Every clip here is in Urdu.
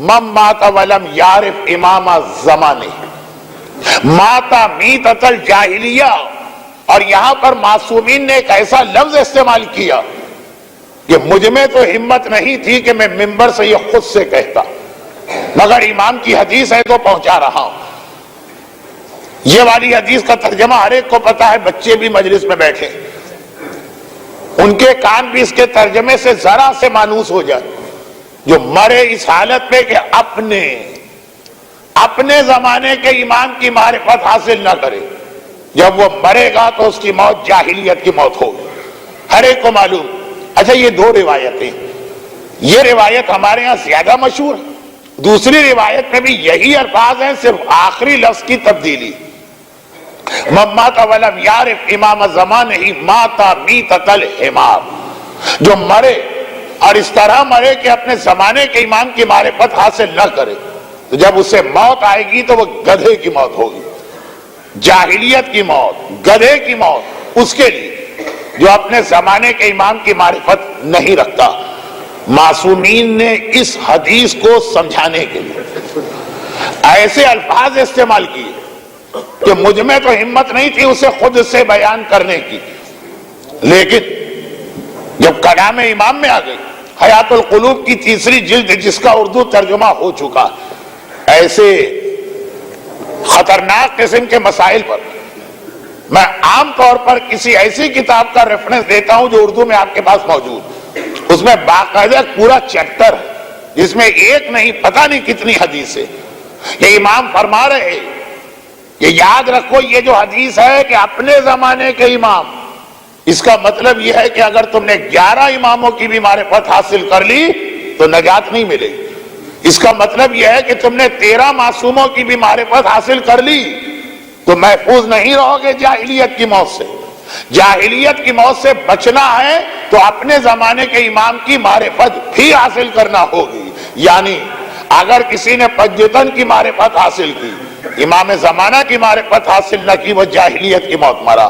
من مات ولم یعرف امام الزمانے ماتا میتۃ الجاہلیہ. اور یہاں پر معصومین نے ایک ایسا لفظ استعمال کیا کہ مجھ میں تو ہمت نہیں تھی کہ میں ممبر سے یہ خود سے کہتا، مگر امام کی حدیث ہے تو پہنچا رہا ہوں. یہ والی حدیث کا ترجمہ ہر ایک کو پتا ہے، بچے بھی مجلس میں بیٹھے ان کے کان بھی اس کے ترجمے سے ذرا سے مانوس ہو جائے. جو مرے اس حالت میں کہ اپنے زمانے کے امام کی معرفت حاصل نہ کرے، جب وہ مرے گا تو اس کی موت جاہلیت کی موت ہوگی. ہر ایک کو معلوم. اچھا، یہ دو روایتیں، یہ روایت ہمارے ہاں زیادہ مشہور ہے. دوسری روایت میں بھی یہی الفاظ ہیں، صرف آخری لفظ کی تبدیلی. من مات ولم یعرف امام الزمانہ مات میتۃ الحمار. جو مرے اور اس طرح مرے کہ اپنے زمانے کے امام کی معرفت حاصل نہ کرے، تو جب اسے موت آئے گی تو وہ گدھے کی موت ہوگی. جاہلیت کی موت، گدھے کی موت اس کے لیے جو اپنے زمانے کے امام کی معرفت نہیں رکھتا. معصومین نے اس حدیث کو سمجھانے کے لیے ایسے الفاظ استعمال کیے کہ مجھ میں تو ہمت نہیں تھی اسے خود سے بیان کرنے کی، لیکن جب کلام امام میں آ گئی، حیات القلوب کی تیسری جلد جس کا اردو ترجمہ ہو چکا، ایسے خطرناک قسم کے مسائل پر میں عام طور پر کسی ایسی کتاب کا ریفرنس دیتا ہوں جو اردو میں آپ کے پاس موجود. اس میں باقاعدہ پورا چیپٹر ہے جس میں ایک نہیں پتہ نہیں کتنی حدیث ہے. یہ امام فرما رہے کہ یاد رکھو یہ جو حدیث ہے کہ اپنے زمانے کے امام، اس کا مطلب یہ ہے کہ اگر تم نے 11 اماموں کی بھی معرفت حاصل کر لی تو نجات نہیں ملے گی. اس کا مطلب یہ ہے کہ تم نے 13 معصوموں کی بھی معرفت حاصل کر لی تو محفوظ نہیں رہو گے جاہلیت کی موت سے. جاہلیت کی موت سے بچنا ہے تو اپنے زمانے کے امام کی معرفت بھی حاصل کرنا ہوگی. یعنی اگر کسی نے پنجتن کی معرفت حاصل کی، امام زمانہ کی معرفت حاصل نہ کی، وہ جاہلیت کی موت مرا.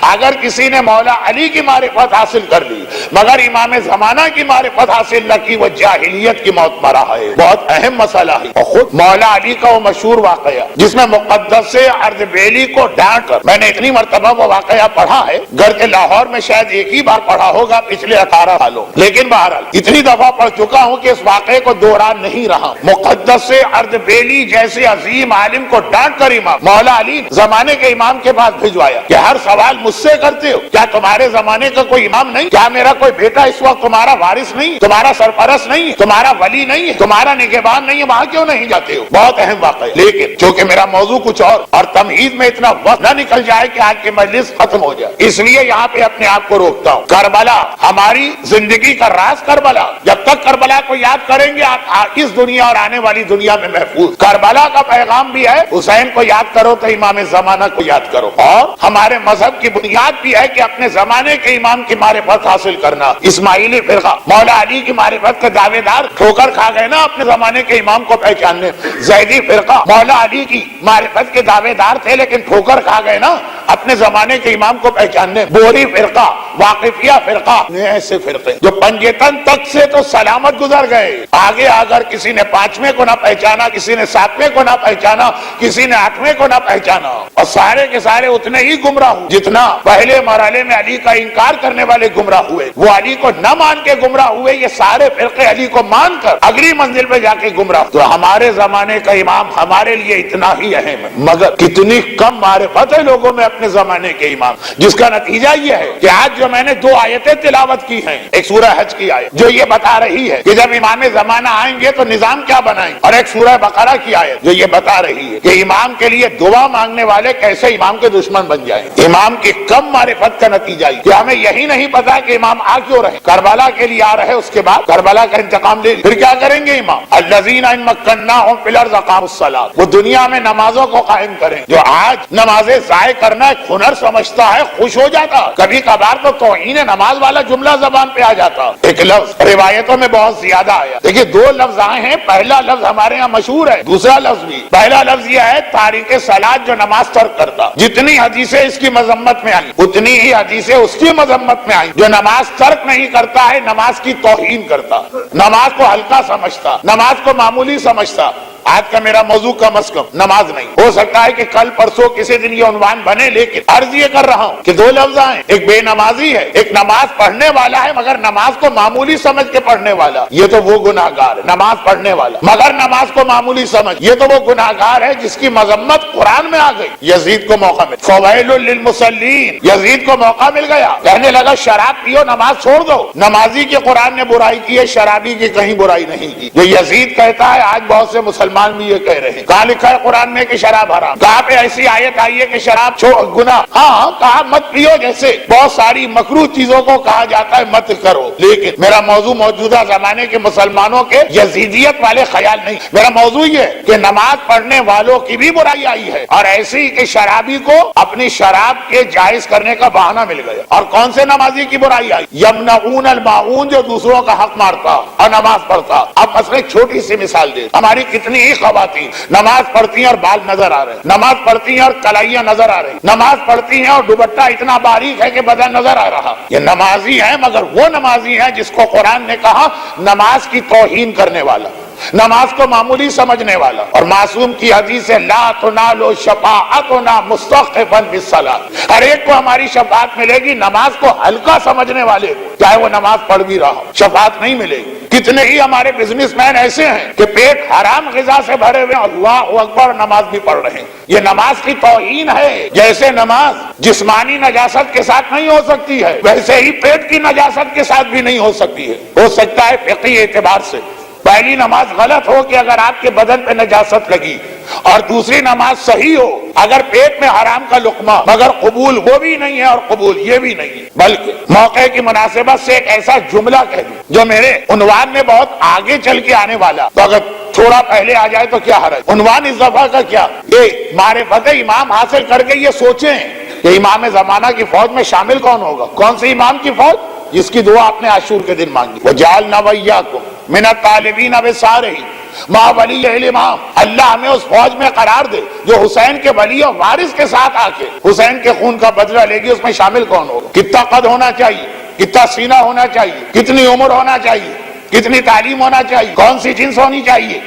اگر کسی نے مولا علی کی معرفت حاصل کر لی مگر امام زمانہ کی معرفت حاصل نہ کی، وہ جاہلیت کی موت مرا ہے. بہت اہم مسئلہ ہے. اور خود مولا علی کا وہ مشہور واقعہ جس میں مقدس اردبیلی کو ڈانٹ کر، میں نے اتنی مرتبہ وہ واقعہ پڑھا ہے، گرچہ لاہور میں شاید ایک ہی بار پڑھا ہوگا پچھلے 18 سالوں، لیکن بہرحال اتنی دفعہ پڑھ چکا ہوں کہ اس واقعے کو دوہرا نہیں رہا. مقدس اردبیلی جیسے عظیم عالم کو ڈانٹ کر امام مولا علی زمانے کے امام کے پاس بھجوایا کہ ہر سوال مجھ سے کرتے ہو، کیا تمہارے زمانے کا کوئی امام نہیں؟ کیا میرا کوئی بیٹا اس وقت تمہارا وارث نہیں، تمہارا سرپرست نہیں، تمہارا ولی نہیں، تمہارا نگہبان نہیں ہے؟ وہاں کیوں نہیں جاتے ہو؟ بہت اہم واقعہ. لیکن چونکہ میرا موضوع کچھ اور تمہید میں اتنا وقت نہ نکل جائے کہ آج کی مجلس ختم ہو جائے، اس لیے یہاں پہ اپنے آپ کو روکتا ہوں. کربلا ہماری زندگی کا راز کربلا. جب تک کربلا کو یاد کریں گے آپ اس دنیا اور آنے والی دنیا میں محفوظ. کربلا کا پیغام بھی ہے حسین کو یاد کرو تو امام زمانہ کو یاد کرو. اور ہمارے مذہب کی بنیاد بھی ہے کہ اپنے زمانے کے امام کی معرفت حاصل کرنا. اسماعیلی فرقہ مولا علی کی معرفت کے دعوے دار ٹھوکر کھا گئے نا اپنے زمانے کے امام کو پہچاننے. زیدی فرقہ مولا علی کی معرفت کے دعوے دار تھے لیکن ٹھوکر کھا گئے نا اپنے زمانے کے امام کو پہچاننے. بوری فرقہ، واقفیہ فرقہ، ایسے فرقے جو پنجتن تک سے تو سلامت گزر گئے. آگے اگر کسی نے 5ویں کو نہ پہچانا، کسی نے 7ویں کو نہ پہچانا، کسی نے 8ویں کو نہ پہچانا، اور سارے کے سارے اتنے ہی گمراہ ہوئے جتنا پہلے مرحلے میں علی کا انکار کرنے والے گمراہ ہوئے. وہ علی کو نہ مان کے گمراہ ہوئے، یہ سارے فرقے علی کو مان کر اگلی منزل پہ جا کے گمراہ. تو ہمارے زمانے کا امام ہمارے لیے اتنا ہی اہم ہے، مگر کتنی کم معرفت ہے لوگوں میں اپنے زمانے کے امام، جس کا نتیجہ یہ ہے کہ آج جو میں نے 2 آیتیں تلاوت کی ہیں، ایک سورہ حج کی آیت جو یہ بتا رہی ہے کہ جب امام زمانہ آئیں گے تو نظام کیا بنائیں، اور ایک سورہ بقرہ کی آیت جو یہ بتا رہی ہے کہ امام کے لیے دعا مانگنے والے کیسے امام کے دشمن بن جائیں. امام کی کم معرفت کا نتیجہ یہ کہ ہمیں یہی نہیں پتا کہ امام آ کیوں رہے. کربلا کے لیے آ رہے، اس کے بعد کربلا کا انتقام لے، پھر کیا کریں گے امام؟ الذین ان مکناہم فی الارض اقاموا الصلاۃ. وہ دنیا میں نمازوں کو قائم کریں. جو آج نمازیں ضائع کرنا اپنا ایک ہنر سمجھتا ہے خوش ہو جاتا. کبھی کبھار تو توہین نماز والا جملہ زبان پہ آ جاتا. ایک لفظ روایتوں میں بہت زیادہ آیا. دیکھیے دو لفظ آئے ہیں. پہلا لفظ ہمارے یہاں مشہور ہے, دوسرا لفظ بھی. پہلا لفظ یہ ہے تاریک صلاۃ, جو نماز ترک کرتا. جتنی حدیثیں اس کی مذمت میں آئیں اتنی ہی حدیثیں اس کی مذمت میں آئیں. جو نماز ترک نہیں کرتا ہے نماز کی توہین کرتا, نماز کو ہلکا سمجھتا, نماز کو معمولی سمجھتا. آج کا میرا موضوع کم از کم نماز نہیں. ہو سکتا ہے کہ کل پرسوں کسی دن یہ عنوان بنے, لیکن عرض یہ کر رہا ہوں کہ دو لفظ ہیں. ایک بے نمازی ہے, ایک نماز پڑھنے والا ہے مگر نماز کو معمولی سمجھ کے پڑھنے والا. یہ تو وہ گناہگار ہے نماز پڑھنے والا مگر نماز کو معمولی سمجھ. یہ تو وہ گناہگار ہے جس کی مذمت قرآن میں آ گئی. یزید کو موقع مل, فویل للمصلین, یزید کو موقع مل گیا. کہنے لگا شراب پیو نماز چھوڑ دو. نمازی کی قرآن نے برائی کی ہے, شرابی کی کہیں برائی نہیں کی. جو یزید کہتا ہے آج بہت سے مسلمان بھی یہ کہہ رہے ہیں. کہاں لکھا ہے قرآن میں کہ شراب حرام؟ کہاں پہ ایسی آیت آئی ہے کہ شراب گناہ؟ ہاں کہا مت پیو, جیسے بہت ساری مکروہ چیزوں کو کہا جاتا ہے مت کرو. لیکن میرا موضوع موجودہ زمانے کے مسلمانوں کے یزیدیت والے خیال نہیں. میرا موضوع یہ ہے کہ نماز پڑھنے والوں کی بھی برائی آئی ہے, اور ایسی کہ شرابی کو اپنی شراب کے جائز کرنے کا بہانہ مل گیا. اور کون سے نمازی کی برائی آئی؟ یمنعون الماعون, جو دوسروں کا حق مارتا اور نماز پڑھتا. اب مثلا ایک چھوٹی سی مثال دے. ہماری کتنی ہی خواتین نماز پڑھتی ہیں اور بال نظر آ رہے ہیں, نماز پڑھتی ہیں اور کلائیاں نظر آ رہی, نماز پڑھتی ہیں اور دوپٹہ اتنا باریک ہے کہ بدن نظر آ رہا. یہ نمازی ہیں مگر وہ نمازی ہیں جس کو قرآن نے کہا نماز کی توہین کرنے والا, نماز کو معمولی سمجھنے والا. اور معصوم کی حدیث ہے لا تنال شفاعتنا مستخفا بالصلاۃ, ہر ایک کو ہماری شفاعت ملے گی, نماز کو ہلکا سمجھنے والے کو چاہے وہ نماز پڑھ بھی رہا ہو شفاعت نہیں ملے گی. کتنے ہی ہمارے بزنس مین ایسے ہیں کہ پیٹ حرام غذا سے بھرے ہوئے, اللہ اکبر نماز بھی پڑھ رہے ہیں. یہ نماز کی توہین ہے. جیسے نماز جسمانی نجاست کے ساتھ نہیں ہو سکتی ہے ویسے ہی پیٹ کی نجاست کے ساتھ بھی نہیں ہو سکتی ہے. ہو سکتا ہے فقہی اعتبار سے پہلی نماز غلط ہو کہ اگر آپ کے بدن پہ نجاست لگی, اور دوسری نماز صحیح ہو اگر پیٹ میں حرام کا لقمہ, مگر قبول وہ بھی نہیں ہے اور قبول یہ بھی نہیں ہے. بلکہ موقع کی مناسبت سے ایک ایسا جملہ کہہ دوں جو میرے عنوان میں بہت آگے چل کے آنے والا, تو اگر تھوڑا پہلے آ جائے تو کیا حرج. عنوان اس دفعہ کا کیا, یہ معرفت امام حاصل کر کے یہ سوچیں کہ امام زمانہ کی فوج میں شامل کون ہوگا. کون سی امام کی فوج؟ جس کی دعا آپ نے عاشور کے دن مانگی, وَجَعَلْنَا وَإِيَّاكُمْ مِنَ الطَّالِبِينَ بِالصَّالِحِينَ مَعَ وَلِيِّ الْإِمَامِ. اللہ ہمیں اس فوج میں قرار دے جو حسین کے ولی اور وارث کے ساتھ آ کے حسین کے خون کا بدلہ لے گی. اس میں شامل کون ہوگا؟ کتنا قد ہونا چاہیے, کتنا سینہ ہونا چاہیے, کتنی عمر ہونا چاہیے, کتنی تعلیم ہونا چاہیے, کون سی جنس ہونی چاہیے.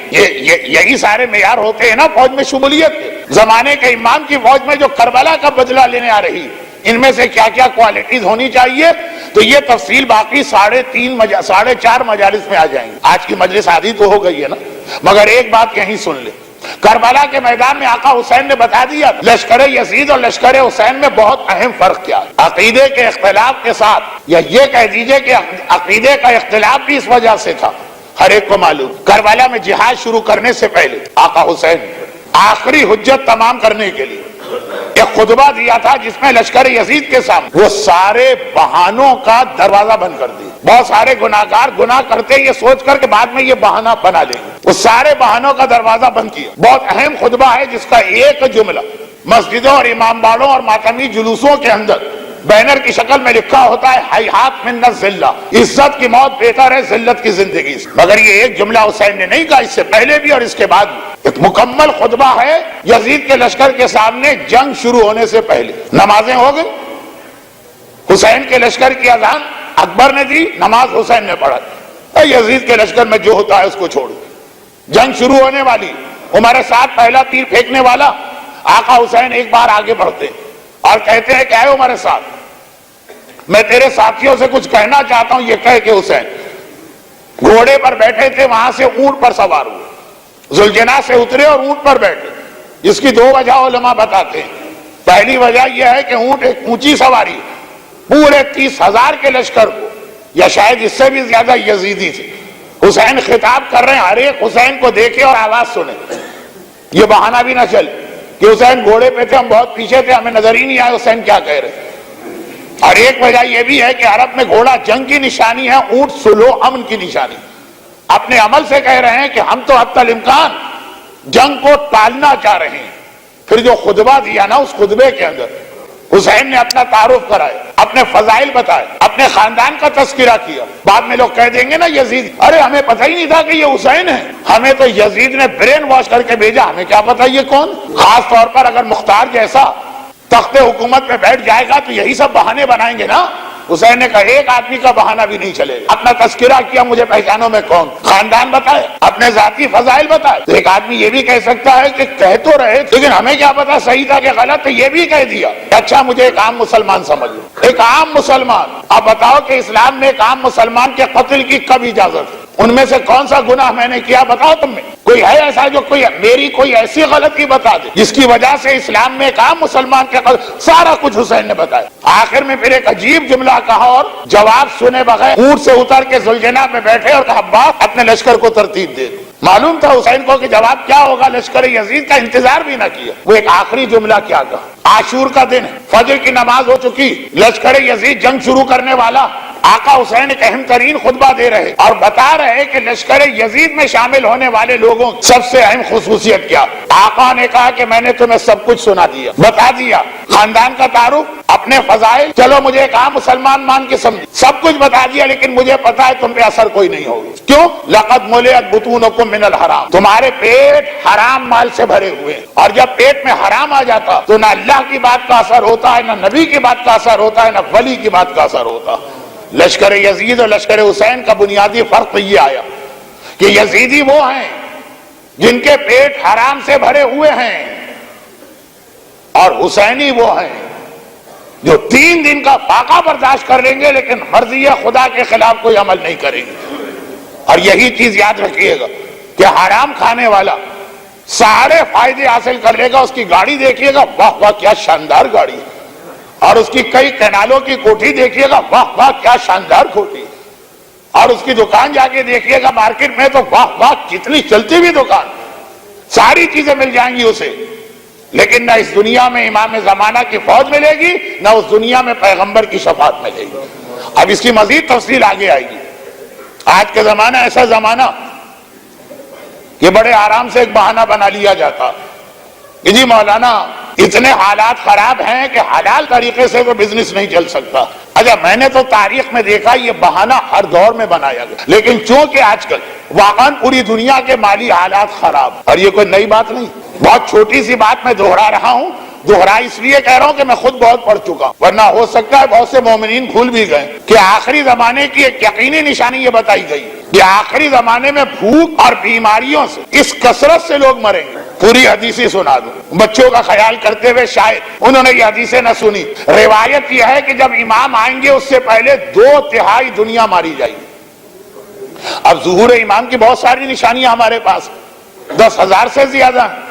یہی سارے معیار ہوتے ہیں نا فوج میں شمولیت کے. زمانے کے امام کی فوج میں جو کربلا کا بدلہ لینے آ رہی, ان میں سے کیا کیا کوالٹیز ہونی چاہیے, تو یہ تفصیل باقی 4.5 مجالس میں آ جائیں گے. آج کی مجلس آدھی تو ہو گئی ہے نا, مگر ایک بات یہیں سن لے. کربلا کے میدان میں آقا حسین نے بتا دیا لشکر یزید اور لشکر حسین میں بہت اہم فرق کیا ہے. عقیدے کے اختلاف کے ساتھ, یا یہ کہہ دیجئے کہ عقیدے کا اختلاف بھی اس وجہ سے تھا, ہر ایک کو معلوم. کربلا میں جہاد شروع کرنے سے پہلے آقا حسین آخری حجت تمام کرنے کے لیے ایک خطبہ دیا تھا جس میں لشکر یزید کے سامنے وہ سارے بہانوں کا دروازہ بند کر دیا. بہت سارے گناہگار گناہ کرتے یہ سوچ کر کہ بعد میں یہ بہانہ بنا لیں گے, وہ سارے بہانوں کا دروازہ بند کیا. بہت اہم خطبہ ہے جس کا ایک جملہ مسجدوں اور امام باڑوں اور ماتمی جلوسوں کے اندر بینر کی شکل میں لکھا ہوتا ہے حیات من الذلہ, عزت کی موت بہتر ہے ذلت کی زندگی سے. مگر یہ ایک جملہ حسین نے نہیں کہا, اس سے پہلے بھی اور اس کے بعد بھی. ایک مکمل خطبہ ہے یزید کے لشکر کے سامنے جنگ شروع ہونے سے پہلے. نمازیں ہو گئی, حسین کے لشکر کی اذان اکبر نے دی, نماز حسین نے پڑھا. یزید کے لشکر میں جو ہوتا ہے اس کو چھوڑ. جنگ شروع ہونے والی, عمر ساتھ پہلا تیر پھینکنے والا. آقا حسین ایک بار آگے بڑھتے اور کہتے ہیں کہ اے عمر ساتھ, میں تیرے ساتھیوں سے کچھ کہنا چاہتا ہوں. یہ کہہ کہ حسین گھوڑے پر بیٹھے تھے, وہاں سے اونٹ پر سوار ہوئے, ذوالجناح سے اترے اور اونٹ پر بیٹھے. اس کی 2 وجہ علماء بتاتے ہیں. پہلی وجہ یہ ہے کہ اونٹ ایک اونچی سواری, پورے 30,000 کے لشکر کو, یا شاید اس سے بھی زیادہ یزیدی تھے. حسین خطاب کر رہے ہیں, ہر ایک حسین کو دیکھے اور آواز سنے. یہ بہانہ بھی نہ چل کہ حسین گھوڑے پہ تھے, ہم بہت پیچھے تھے, ہمیں نظر ہی نہیں آیا حسین کیا کہہ رہے. اور ایک وجہ یہ بھی ہے کہ عرب میں گھوڑا جنگ کی نشانی ہے, اونٹ صلح امن کی نشانی. اپنے عمل سے کہہ رہے ہیں کہ ہم تو حتی الامکان جنگ کو ٹالنا چاہ رہے ہیں. پھر جو خطبہ دیا نا, اس خطبے کے اندر حسین نے اپنا تعارف کرائے، اپنے فضائل بتائے، اپنے خاندان کا تذکرہ کیا. بعد میں لوگ کہہ دیں گے نا یزید، ارے ہمیں پتہ ہی نہیں تھا کہ یہ حسین ہے، ہمیں تو یزید نے برین واش کر کے بھیجا، ہمیں کیا پتہ یہ کون. خاص طور پر اگر مختار جیسا تخت حکومت پہ بیٹھ جائے گا تو یہی سب بہانے بنائیں گے نا. حسین نے کہا ایک آدمی کا بہانہ بھی نہیں چلے گا. اپنا تذکرہ کیا، مجھے پہچانو میں کون، خاندان بتائے، اپنے ذاتی فضائل بتائے. تو ایک آدمی یہ بھی کہہ سکتا ہے کہ کہہ تو رہے لیکن ہمیں کیا پتا صحیح تھا کہ غلط، تو یہ بھی کہہ دیا. اچھا مجھے ایک عام مسلمان سمجھ لو، ایک عام مسلمان، اب بتاؤ کہ اسلام میں ایک عام مسلمان کے قتل کی کب اجازت ہے؟ ان میں سے کون سا گناہ میں نے کیا بتاؤ تم میں؟ کوئی ہے ایسا جو میری کوئی ایسی غلطی بتا دے جس کی وجہ سے اسلام میں ایک عام مسلمان کے قتل؟ سارا کچھ حسین نے بتایا. آخر میں پھر ایک عجیب جملہ کہا اور جواب سنے بغیر اونٹ سے اتر کے ذوالجناح میں بیٹھے اور کہا عباس اپنے لشکر کو ترتیب دے. معلوم تھا حسین کو کہ جواب کیا ہوگا، لشکر یزید کا انتظار بھی نہ کیا. وہ ایک آخری جملہ کیا کہا، عاشور کا دن ہے، فجر کی نماز ہو چکی، لشکر یزید جنگ شروع کرنے والا. آقا حسین ایک اہم ترین خطبہ دے رہے اور بتا رہے کہ لشکر یزید میں شامل ہونے والے لوگوں سب سے اہم خصوصیت کیا. آقا نے کہا کہ میں نے تمہیں سب کچھ سنا دیا، بتا دیا، خاندان کا تعارف، اپنے فضائل، چلو مجھے ایک عام مسلمان مان کے سمجھ، سب کچھ بتا دیا، لیکن مجھے پتا ہے تم پہ اثر کوئی نہیں ہوگا. کیوں؟ لقد ملئت بطونکم من الحرام، تمہارے پیٹ حرام مال سے بھرے ہوئے ہیں، اور جب پیٹ میں حرام آ جاتا تو نہ اللہ کی بات کا اثر ہوتا ہے، نہ نبی کی بات کا اثر ہوتا ہے، نہ ولی کی بات کا اثر ہوتا. لشکر یزید اور لشکر حسین کا بنیادی فرق تو یہ آیا کہ یزیدی وہ ہیں جن کے پیٹ حرام سے بھرے ہوئے ہیں، اور حسینی وہ ہیں جو 3 دن کا فاقہ برداشت کر لیں گے لیکن مرضی خدا کے خلاف کوئی عمل نہیں کریں گے. اور یہی چیز یاد رکھیے گا کہ حرام کھانے والا سارے فائدے حاصل کر لے گا. اس کی گاڑی دیکھیے گا، واہ واہ کیا شاندار گاڑی ہے، اور اس کی کئی کینالوں کی کوٹھی دیکھیے گا، واہ واہ کیا شاندار کوٹھی، اور اس کی دکان جا کے دیکھیے گا مارکیٹ میں تو واہ واہ کتنی چلتی ہوئی دکان، ساری چیزیں مل جائیں گی اسے. لیکن نہ اس دنیا میں امام زمانہ کی فوج ملے گی، نہ اس دنیا میں پیغمبر کی شفاعت ملے گی. اب اس کی مزید تفصیل آگے آئے گی. آج کا زمانہ ایسا زمانہ کہ بڑے آرام سے ایک بہانہ بنا لیا جاتا کہ جی مولانا اتنے حالات خراب ہیں کہ حلال طریقے سے تو بزنس نہیں چل سکتا. اچھا میں نے تو تاریخ میں دیکھا یہ بہانہ ہر دور میں بنایا گیا، لیکن چونکہ آج کل واقعاً پوری دنیا کے مالی حالات خراب، اور یہ کوئی نئی بات نہیں، بہت چھوٹی سی بات میں دوہرا رہا ہوں، دوہرا اس لیے کہہ رہا ہوں کہ میں خود بہت پڑھ چکا ہوں، ورنہ ہو سکتا ہے بہت سے مومنین بھول بھی گئے کہ آخری زمانے کی ایک یقینی نشانی یہ بتائی گئی کہ آخری زمانے میں بھوک اور بیماریوں سے اس کثرت سے لوگ مریں گے. پوری حدیثیں سنا دوں، بچوں کا خیال کرتے ہوئے شاید انہوں نے یہ حدیثیں نہ سنی. روایت یہ ہے کہ جب امام آئیں گے اس سے پہلے 2/3 دنیا ماری جائے گی. اب ظہور امام کی بہت ساری نشانیاں ہمارے پاس 10,000 سے زیادہ ہیں.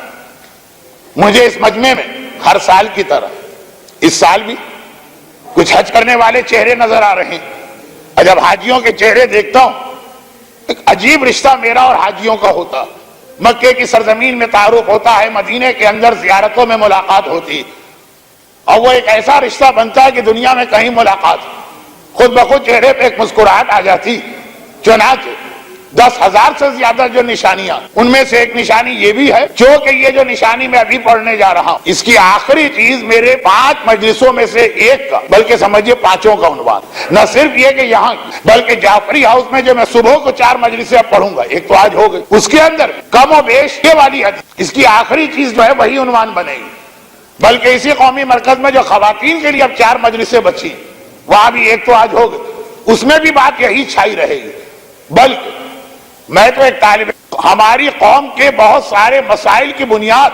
مجھے اس مجمع میں ہر سال کی طرح اس سال بھی کچھ حج کرنے والے چہرے نظر آ رہے ہیں، اور جب حاجیوں کے چہرے دیکھتا ہوں ایک عجیب رشتہ میرا اور حاجیوں کا ہوتا. مکے کی سرزمین میں تعارف ہوتا ہے، مدینے کے اندر زیارتوں میں ملاقات ہوتی، اور وہ ایک ایسا رشتہ بنتا ہے کہ دنیا میں کہیں ملاقات خود بخود چہرے پہ ایک مسکراہٹ آ جاتی. چنانچہ 10,000 سے زیادہ جو نشانیاں، ان میں سے ایک نشانی یہ بھی ہے کہ یہ جو نشانی میں ابھی پڑھنے جا رہا ہوں اس کی آخری چیز میرے 5 مجلسوں میں سے ایک کا، بلکہ سمجھیے 5 کا عنوان، نہ صرف یہ کہ یہاں بلکہ جعفری ہاؤس میں جو میں صبح کو 4 مجلسیں پڑھوں گا، ایک تو آج ہو گئی، اس کے اندر کم و بیش یہ والی حدیث، اس کی آخری چیز جو ہے وہی عنوان بنے گی. بلکہ اسی قومی مرکز میں جو خواتین کے لیے اب 4 مجلسیں بچی، وہاں بھی ایک تو آج ہو گئی، اس میں بھی بات یہی چھائی رہے گی. بلکہ میں تو ایک طالب، ہماری قوم کے بہت سارے مسائل کی بنیاد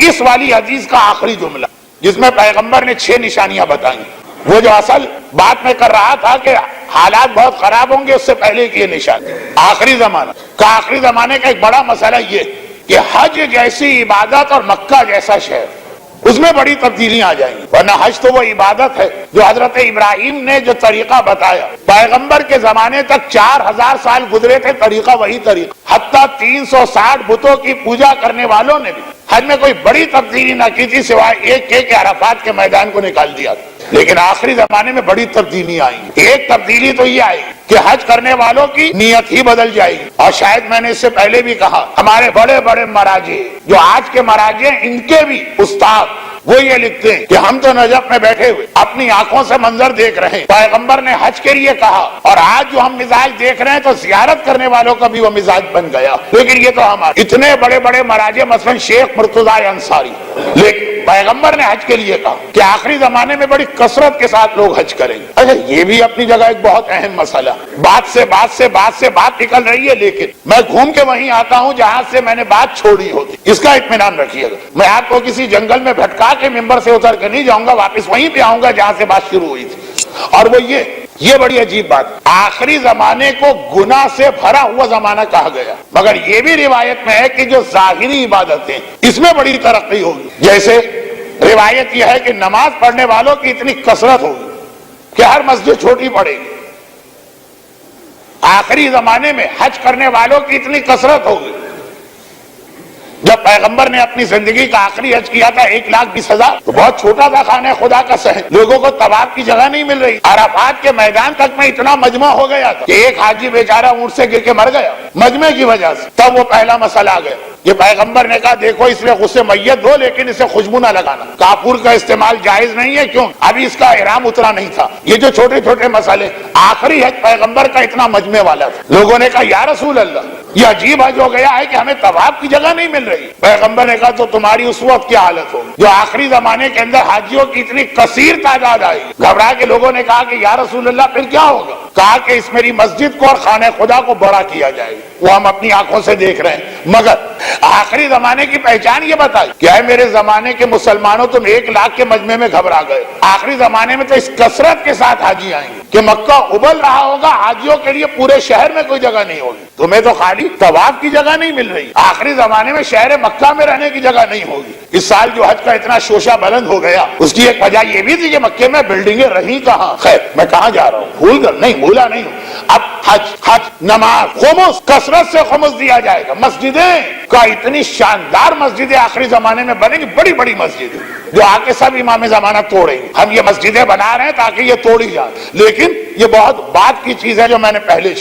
اس والی حدیث کا آخری جملہ، جس میں پیغمبر نے 6 نشانیاں بتائیں. وہ جو اصل بات میں کر رہا تھا کہ حالات بہت خراب ہوں گے، اس سے پہلے کی یہ نشانی. آخری زمانے کا ایک بڑا مسئلہ یہ کہ حج جیسی عبادت اور مکہ جیسا شہر، اس میں بڑی تبدیلیاں آ جائیں گی. ورنہ حج تو وہ عبادت ہے جو حضرت ابراہیم نے جو طریقہ بتایا، پیغمبر کے زمانے تک 4000 سال گزرے تھے، طریقہ وہی طریقہ، حتیٰ 360 بتوں کی پوجا کرنے والوں نے بھی حج میں کوئی بڑی تبدیلی نہ کی تھی سوائے ایک کہ عرفات کے میدان کو نکال دیا. لیکن آخری زمانے میں بڑی تبدیلی آئی. ایک تبدیلی تو یہ آئی کہ حج کرنے والوں کی نیت ہی بدل جائے گی. اور شاید میں نے اس سے پہلے بھی کہا، ہمارے بڑے بڑے مراجع جو آج کے مراجع، ان کے بھی استاد وہ یہ لکھتے ہیں کہ ہم تو نجف میں بیٹھے ہوئے اپنی آنکھوں سے منظر دیکھ رہے ہیں، پیغمبر نے حج کے لیے کہا، اور آج جو ہم مزاج دیکھ رہے ہیں تو زیارت کرنے والوں کا بھی وہ مزاج بن گیا۔ لیکن یہ تو ہمارے اتنے بڑے بڑے مراجع مثلا شیخ مرتضی انصاری، لیکن پیغمبر نے حج کے لیے کہا کہ آخری زمانے میں بڑی کثرت کے ساتھ لوگ حج کریں گے۔ اچھا، یہ بھی اپنی جگہ ایک بہت اہم مسئلہ، بات نکل رہی ہے، لیکن میں گھوم کے وہیں آتا ہوں جہاں سے میں نے بات چھوڑی ہوتی، اس کا اطمینان رکھیے گا۔ میں آپ کو کسی جنگل میں بھٹکا کے ممبر سے اتر کے نہیں جاؤں گا، واپس وہیں پہ آؤں گا جہاں سے بات شروع ہوئی تھی، اور وہ یہ بڑی عجیب بات، آخری زمانے کو گناہ سے بھرا ہوا زمانہ کہا گیا، مگر یہ بھی روایت میں ہے کہ جو ظاہری عبادتیں اس میں بڑی ترقی ہوگی۔ جیسے روایت یہ ہے کہ نماز پڑھنے والوں کی اتنی کثرت ہوگی کہ ہر مسجد چھوٹی پڑے گی۔ آخری زمانے میں حج کرنے والوں کی اتنی کثرت ہوگی، جب پیغمبر نے اپنی زندگی کا آخری حج کیا تھا 1,20,000 تو بہت چھوٹا تھا خانہ خدا کا صحن، لوگوں کو طواف کی جگہ نہیں مل رہی، عرفات کے میدان تک میں اتنا مجمع ہو گیا تھا کہ ایک حاجی بیچارہ اونٹ سے گر کے مر گیا مجمع کی وجہ سے۔ تب وہ پہلا مسئلہ آ گیا، یہ پیغمبر نے کہا دیکھو اس میں غصے میت دو لیکن اسے خوشبو نہ لگانا، کافور کا استعمال جائز نہیں ہے، کیوں؟ ابھی اس کا احرام اترا نہیں تھا۔ یہ جو چھوٹے چھوٹے مسئلے، آخری حج پیغمبر کا اتنا مجمع والا تھا، لوگوں نے کہا یا رسول اللہ یہ عجیب حج ہو گیا ہے کہ ہمیں طواف کی جگہ نہیں مل رہی۔ پیغمبر نے کہا تو تمہاری اس وقت کیا حالت ہوگی جو آخری زمانے کے اندر حاجیوں کی اتنی کثیر تعداد آئی۔ گھبرا کے لوگوں نے کہا کہ یا رسول اللہ پھر کیا ہوگا؟ کہا کہ اس میری مسجد کو اور خانہ خدا کو بڑا کیا جائے گا، وہ ہم اپنی آنکھوں سے دیکھ رہے ہیں، مگر آخری زمانے کی پہچان یہ بتائی کہ اے میرے زمانے کے مسلمانوں تم 1,00,000 کے مجمع میں گھبرا گئے، آخری زمانے میں تو اس کثرت کے ساتھ حاجی آئیں گے کہ مکہ ابل رہا ہوگا، حاجیوں کے لیے پورے شہر میں کوئی جگہ نہیں ہوگی، تمہیں تو خالی طواف کی جگہ نہیں مل رہی، آخری زمانے میں شہر مکہ میں رہنے کی جگہ نہیں ہوگی۔ اس سال جو حج کا اتنا شوشہ بلند ہو گیا اس کی ایک وجہ یہ بھی تھی کہ مکے میں بلڈنگیں رہی کہاں، خیر میں کہاں جا رہا ہوں، بھول کر نہیں، بھولا نہیں ہوں، اب حج نماز خمس کثرت سے خمس دیا جائے گا، مسجدیں کا اتنی شاندار مسجدیں آخری زمانے میں بنے گی، بڑی بڑی مسجدیں جو آ کے سب امام زمانہ توڑیں گے، ہم یہ مسجدیں بنا رہے ہیں تاکہ یہ توڑی جائے، لیکن یہ بہت بات کی چیز ہے جو میں نے پہلے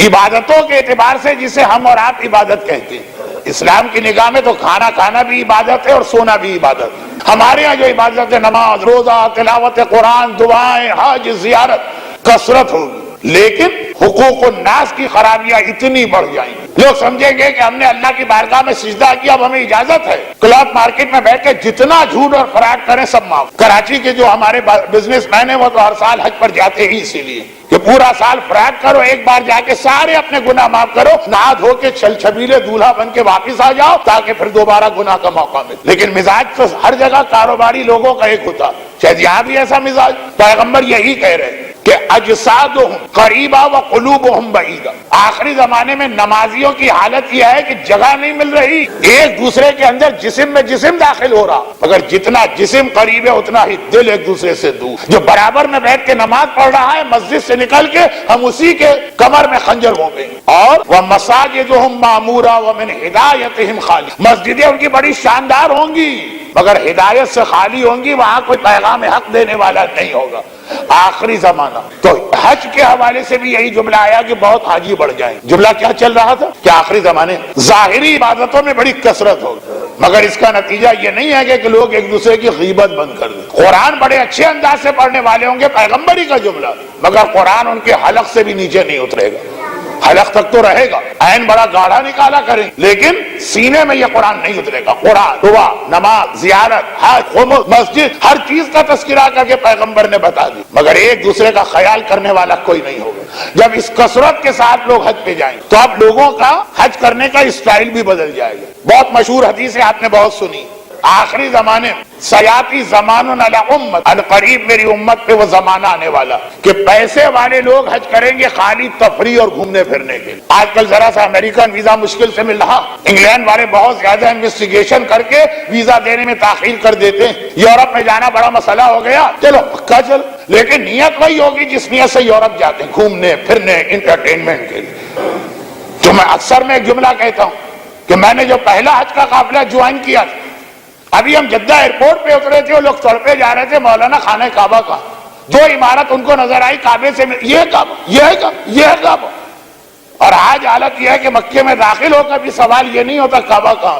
عبادتوں کے اعتبار سے جسے ہم اور آپ عبادت کہتے ہیں، اسلام کی نگاہ میں تو کھانا کھانا بھی عبادت ہے اور سونا بھی عبادت ہے۔ ہمارے ہاں جو عبادت ہے نماز، روزہ، تلاوت قرآن، دعائیں، حج، زیارت، کثرت ہوگی، لیکن حقوق الناس کی خرابیاں اتنی بڑھ جائیں گی، لوگ سمجھیں گے کہ ہم نے اللہ کی بارگاہ میں سجدہ کیا، اب ہمیں اجازت ہے کلاتھ مارکیٹ میں بیٹھ کے جتنا جھوٹ اور فراڈ کریں سب معاف۔ کراچی کے جو ہمارے بزنس مین ہیں وہ تو ہر سال حج پر جاتے ہی اسی لیے کہ پورا سال فراڈ کرو، ایک بار جا کے سارے اپنے گناہ معاف کرو، نہا دھو کے چھل چھبیلے دولہا بن کے واپس آ جاؤ تاکہ پھر دوبارہ گناہ کا موقع ملے۔ لیکن مزاج تو ہر جگہ کاروباری لوگوں کا ایک ہوتا، شاید یہاں بھی ایسا مزاج۔ پیغمبر یہی کہہ رہے ہیں کہ اجسادہم قریبا وقلوبہم بعیدا، آخری زمانے میں نمازیوں کی حالت یہ ہے کہ جگہ نہیں مل رہی، ایک دوسرے کے اندر جسم میں جسم داخل ہو رہا، مگر جتنا جسم قریب ہے اتنا ہی دل ایک دوسرے سے دور۔ جو برابر میں بیٹھ کے نماز پڑھ رہا ہے مسجد سے نکل کے ہم اسی کے کمر میں خنجر گھونپیں گے۔ اور وَمَسَاجِدُهُمْ مَعْمُورَةٌ وَمِنْ ہدایتہم خالی، مسجدیں ان کی بڑی شاندار ہوں گی مگر ہدایت سے خالی ہوں گی، وہاں کوئی پیغام حق دینے والا نہیں ہوگا۔ آخری زمانہ تو حج کے حوالے سے بھی یہی جملہ آیا کہ بہت حاجی بڑھ جائیں۔ جملہ کیا چل رہا تھا کہ آخری زمانے ظاہری عبادتوں میں بڑی کثرت ہوگی، مگر اس کا نتیجہ یہ نہیں ہے کہ لوگ ایک دوسرے کی غیبت بند کر دیں۔ قرآن بڑے اچھے انداز سے پڑھنے والے ہوں گے، پیغمبری کا جملہ، مگر قرآن ان کے حلق سے بھی نیچے نہیں اترے گا، حلق تک تو رہے گا، عین بڑا گاڑھا نکالا کریں لیکن سینے میں یہ قرآن نہیں اترے گا۔ قرآن، دعا، نماز، زیارت، حج، خمس، مسجد، ہر چیز کا تذکرہ کر کے پیغمبر نے بتا دی، مگر ایک دوسرے کا خیال کرنے والا کوئی نہیں ہوگا۔ جب اس کثرت کے ساتھ لوگ حج پہ جائیں تو اب لوگوں کا حج کرنے کا اسٹائل بھی بدل جائے گا۔ بہت مشہور حدیث ہے، آپ نے بہت سنی، آخری زمانے سیاتی زمان علی امت، عنقریب میری امت پہ وہ زمانہ آنے والا کہ پیسے والے لوگ حج کریں گے خالی تفریح اور گھومنے پھرنے کے۔ آج کل ذرا سا امریکن ویزا مشکل سے مل رہا، انگلینڈ والے بہت زیادہ انویسٹیگیشن کر کے ویزا دینے میں تاخیر کر دیتے ہیں، یورپ میں جانا بڑا مسئلہ ہو گیا، چلو پکا چلو، لیکن نیت وہی ہوگی جس نیت سے یورپ جاتے ہیں، گھومنے پھرنے، انٹرٹینمنٹ کے لیے۔ تو میں اکثر میں ایک جملہ کہتا ہوں کہ میں نے جو پہلا حج کا قافلہ جوائن کیا تھا، ابھی ہم جدہ ایئرپورٹ پہ اترے تھے، وہ لوگ تڑپے جا رہے تھے مولانا خانہ کعبہ کا، جو عمارت ان کو نظر آئی کعبے سے یہ کعبہ، یہ ہے کعبہ، یہ ہے کعبہ۔ اور آج حالت یہ ہے کہ مکے میں داخل ہو کر بھی سوال یہ نہیں ہوتا کعبہ کہاں،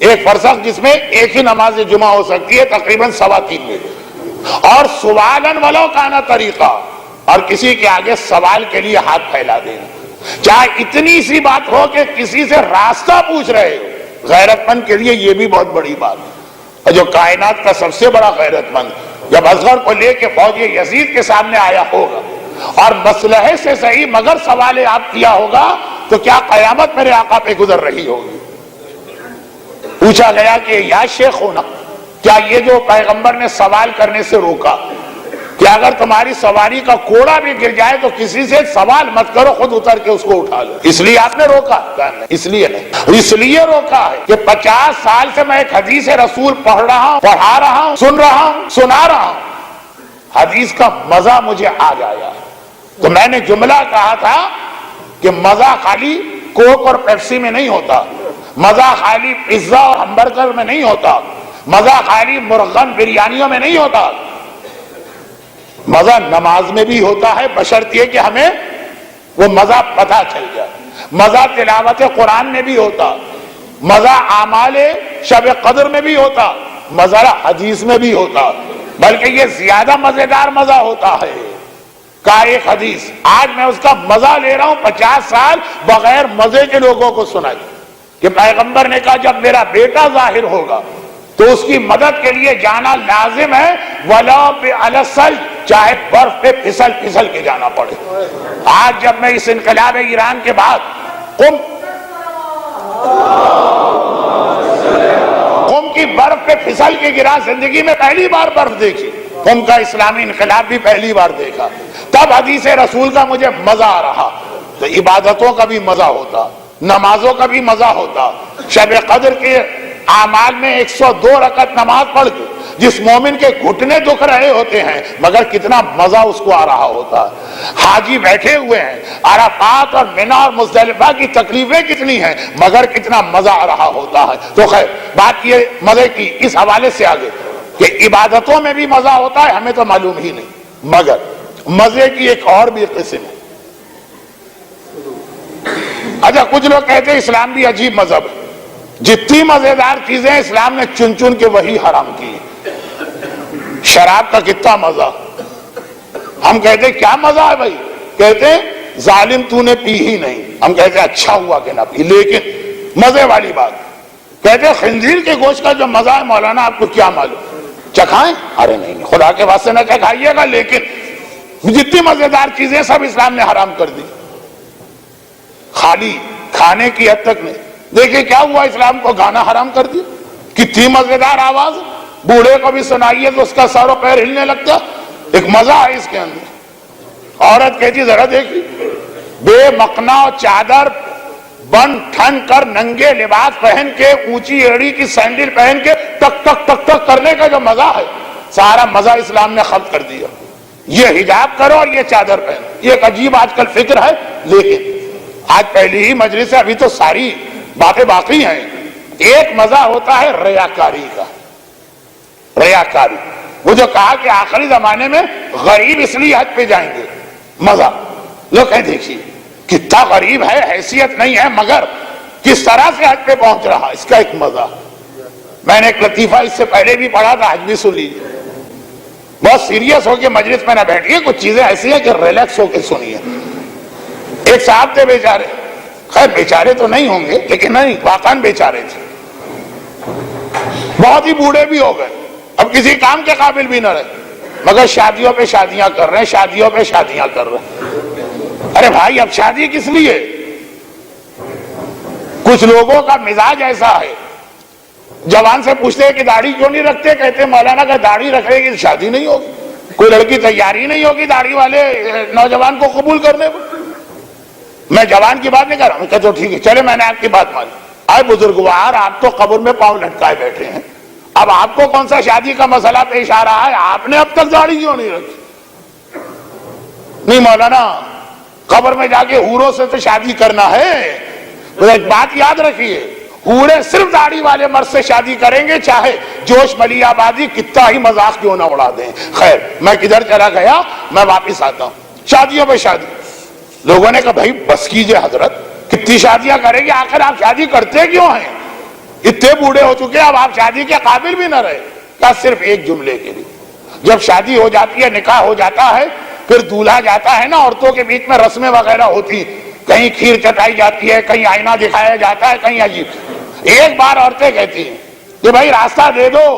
ایک فرسخ جس میں ایک ہی نماز جمعہ ہو سکتی ہے تقریباً 3:15 میں، اور سوالن ولو کانا طریقہ، اور کسی کے آگے سوال کے لیے ہاتھ پھیلا دینا، چاہے اتنی سی بات ہو کہ کسی سے راستہ پوچھ رہے ہو، غیرت مند کے لیے یہ بھی بہت بڑی بات ہے۔ اور جو کائنات کا سب سے بڑا غیرت مند جب اصغر کو لے کے فوج یزید کے سامنے آیا ہوگا اور مسلحے سے صحیح مگر سوال آپ کیا ہوگا تو کیا قیامت میرے آقا پہ گزر رہی ہوگی۔ پوچھا گیا کہ یا شیخ ہونا، کیا یہ جو پیغمبر نے سوال کرنے سے روکا کہ اگر تمہاری سواری کا کوڑا بھی گر جائے تو کسی سے سوال مت کرو، خود اتر کے اس کو اٹھا لو، اس لیے آپ نے روکا؟ اس لیے نہیں، اس لیے روکا ہے کہ 50 سال سے میں ایک حدیث رسول پڑھ رہا ہوں، پڑھا رہا ہوں، سن رہا ہوں، سنا رہا ہوں، حدیث کا مزہ مجھے آ گیا۔ تو میں نے جملہ کہا تھا کہ مزہ خالی کوک اور پیپسی میں نہیں ہوتا، مزہ خالی پیزا اور ہمبرگر میں نہیں ہوتا، مزہ خالی مرغن بریانیوں میں نہیں ہوتا، مزہ نماز میں بھی ہوتا ہے، بشرطیے کہ ہمیں وہ مزہ پتہ چل جائے، مزہ تلاوت قرآن میں بھی ہوتا، مزہ اعمال شب قدر میں بھی ہوتا، مزہ حدیث میں بھی ہوتا، بلکہ یہ زیادہ مزیدار مزہ ہوتا ہے کا ایک حدیث، آج میں اس کا مزہ لے رہا ہوں، 50 سال بغیر مزے کے لوگوں کو سنائی کہ پیغمبر نے کہا جب میرا بیٹا ظاہر ہوگا تو اس کی مدد کے لیے جانا لازم ہے، وَلَا بِعَلَسَّلْ، چاہے برف پہ پھسل پھسل کے جانا پڑے۔ آج جب میں اس انقلاب ایران کے بعد قم کی برف پہ پھسل کے گرا، زندگی میں پہلی بار برف دیکھی، قم کا اسلامی انقلاب بھی پہلی بار دیکھا، تب حدیث رسول کا مجھے مزہ آ رہا۔ تو عبادتوں کا بھی مزہ ہوتا، نمازوں کا بھی مزہ ہوتا، شب قدر کے اعمال میں 102 رکعت نماز پڑھ کے جس مومن کے گھٹنے دکھ رہے ہوتے ہیں مگر کتنا مزہ اس کو آ رہا ہوتا ہے۔ حاجی بیٹھے ہوئے ہیں، عرفات اور منی اور مزدلفہ کی تکلیفیں کتنی ہیں مگر کتنا مزہ آ رہا ہوتا ہے۔ تو خیر بات یہ مزے کی اس حوالے سے آگے کہ عبادتوں میں بھی مزہ ہوتا ہے، ہمیں تو معلوم ہی نہیں، مگر مزے کی ایک اور بھی قسم ہے۔ اچھا کچھ لوگ کہتے ہیں اسلام بھی عجیب مذہب ہے، جتنی مزیدار چیزیں اسلام نے چن چن کے وہی حرام کی۔ شراب کا کتنا مزہ، ہم کہتے ہیں کیا مزہ ہے بھائی، کہتے ہیں ظالم تو نے پی ہی نہیں، ہم کہتے ہیں اچھا ہوا کہ نہ پی، لیکن مزے والی بات کہتے ہیں خنزیر کے گوشت کا جو مزہ ہے مولانا آپ کو کیا معلوم، چکھائیں؟ ارے نہیں خدا کے واسطے نہ چکھائیے گا، لیکن جتنی مزیدار چیزیں سب اسلام نے حرام کر دی، خالی کھانے کی حد تک نہیں۔ دیکھیں کیا ہوا، اسلام کو گانا حرام کر دیا، کتنی مزیدار آواز، بوڑھے کو بھی سنائیے تو اس کا سر و پیر ہلنے لگتا، ایک مزہ ہے اس کے اندر۔ عورت کہتی ذرا دیکھی، بے مقنا چادر بن ٹھن کر ننگے لباس پہن کے اونچی ایڑی کی سینڈل پہن کے ٹک ٹک ٹک ٹک کرنے کا جو مزہ ہے، سارا مزہ اسلام نے ختم کر دیا۔ یہ حجاب کرو اور یہ چادر پہنو، یہ ایک عجیب آج کل فکر ہے، لیکن آج پہلی ہی مجلس ہے، ابھی تو ساری باتیں باقی ہیں۔ ایک مزہ ہوتا ہے ریاکاری کا، ریاکاری، وہ جو کہا کہ آخری زمانے میں غریب اس لیے حج پہ جائیں گے، مزہ لوگ کہیں دیکھیے کتنا غریب ہے، حیثیت نہیں ہے مگر کس طرح سے حج پہ پہنچ رہا، اس کا ایک مزہ۔ میں نے ایک لطیفہ اس سے پہلے بھی پڑھا تھا، حج بھی سن لیجیے، بہت سیریس ہو کے مجلس میں نہ بیٹھیے، کچھ چیزیں ایسی ہیں کہ ریلیکس ہو کے سنیے۔ ایک صاحب تھے بیچارے، خیر بیچارے تو نہیں ہوں گے لیکن نہیں واقعاً بیچارے تھے، بہت ہی بوڑھے بھی ہو گئے، اب کسی کام کے قابل بھی نہ رہے، مگر شادیوں پہ شادیاں کر رہے ہیں، شادیوں پہ شادیاں کر رہے ہیں۔ ارے بھائی اب شادی کس لیے؟ کچھ لوگوں کا مزاج ایسا ہے، جوان سے پوچھتے ہیں کہ داڑھی کیوں نہیں رکھتے، کہتے ہیں مولانا اگر داڑھی رکھے گی شادی نہیں ہوگی، کوئی لڑکی تیاری نہیں ہوگی داڑھی والے نوجوان کو قبول کرنے پر۔ میں جوان کی بات نہیں کر رہا ہوں، کہتے ہو ٹھیک ہے چلے میں نے آپ کی بات مانی، آئے بزرگوار آپ تو قبر میں پاؤں لٹکائے بیٹھے ہیں، اب آپ کو کون سا شادی کا مسئلہ پیش آ رہا ہے، آپ نے اب تک داڑھی کیوں نہیں رکھی؟ نہیں مولانا قبر میں جا کے حوروں سے تو شادی کرنا ہے، تو ایک بات یاد رکھیے، حوریں صرف داڑھی والے مرد سے شادی کریں گے، چاہے جوش ملی آبادی کتنا ہی مذاق کیوں نہ اڑا دیں۔ خیر میں کدھر چلا گیا، میں واپس آتا ہوں۔ شادیوں پہ شادی، لوگوں نے کہا بھائی بس کیجئے حضرت، کتنی شادیاں کریں گے، آخر آپ شادی کرتے کیوں ہیں؟ اتنے بوڑھے ہو چکے اب آپ شادی کے قابل بھی نہ رہے، کیا صرف ایک جملے کے لیے؟ جب شادی ہو جاتی ہے، نکاح ہو جاتا ہے، پھر دولہا جاتا ہے نا، عورتوں کے بیچ میں رسمیں وغیرہ ہوتی، کہیں کھیر چٹائی جاتی ہے، کہیں آئینہ دکھایا جاتا ہے، کہیں عجیب۔ ایک بار عورتیں کہتی ہیں کہ بھائی راستہ دے دو،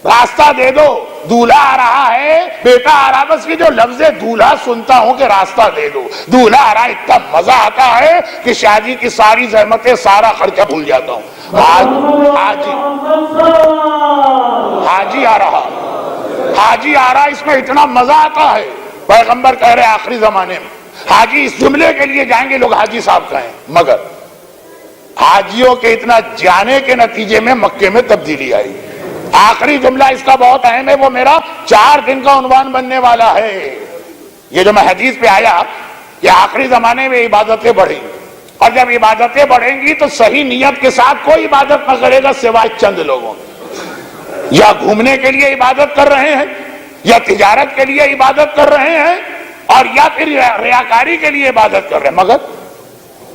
راستہ دے دو، دولہا آ رہا ہے، بیٹا آ رہا، بس یہ جو لفظ دولہا سنتا ہوں کہ راستہ دے دو، دولہا آ رہا، اتنا مزہ آتا ہے کہ شادی کی ساری زحمتیں، سارا خرچہ بھول جاتا ہوں۔ حاجی آ رہا، حاجی آ رہا، اس میں اتنا مزہ آتا ہے۔ پیغمبر کہہ رہے آخری زمانے میں حاجی، اس جملے کے لیے جائیں گے لوگ حاجی صاحب کہیں، مگر حاجیوں کے اتنا جانے کے نتیجے میں مکے میں تبدیلی آئی۔ آخری جملہ اس کا بہت اہم ہے، وہ میرا 4 دن کا عنوان بننے والا ہے۔ یہ جو میں حدیث پہ آیا کہ آخری زمانے میں عبادتیں بڑھیں، اور جب عبادتیں بڑھیں گی تو صحیح نیت کے ساتھ کوئی عبادت نہ کرے گا سوائے چند لوگوں، یا گھومنے کے لیے عبادت کر رہے ہیں، یا تجارت کے لیے عبادت کر رہے ہیں، اور یا پھر ریاکاری کے لیے عبادت کر رہے ہیں۔ مگر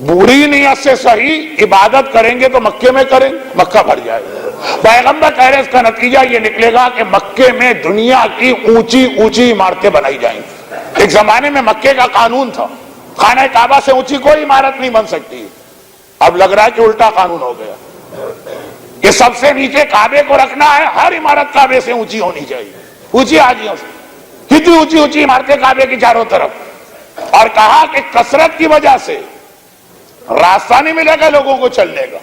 بری نیت سے صحیح عبادت کریں گے تو مکے میں کریں، مکہ بھر جائے گا۔ پیغمبر کہہ رہے اس کا نتیجہ یہ نکلے گا کہ مکے میں دنیا کی اونچی اونچی عمارتیں بنائی جائیں۔ ایک زمانے میں مکے کا قانون تھا، خانہ کعبہ سے اونچی کوئی عمارت نہیں بن سکتی، اب لگ رہا ہے کہ الٹا قانون ہو گیا کہ سب سے نیچے کعبے کو رکھنا ہے، ہر عمارت کعبے سے اونچی ہونی چاہیے، اونچی حاجیوں سے، کتنی اونچی اونچی عمارتیں کعبے کی چاروں طرف، اور کہا کہ کثرت کی وجہ سے راستہ نہیں ملے گا لوگوں کو چلنے کا،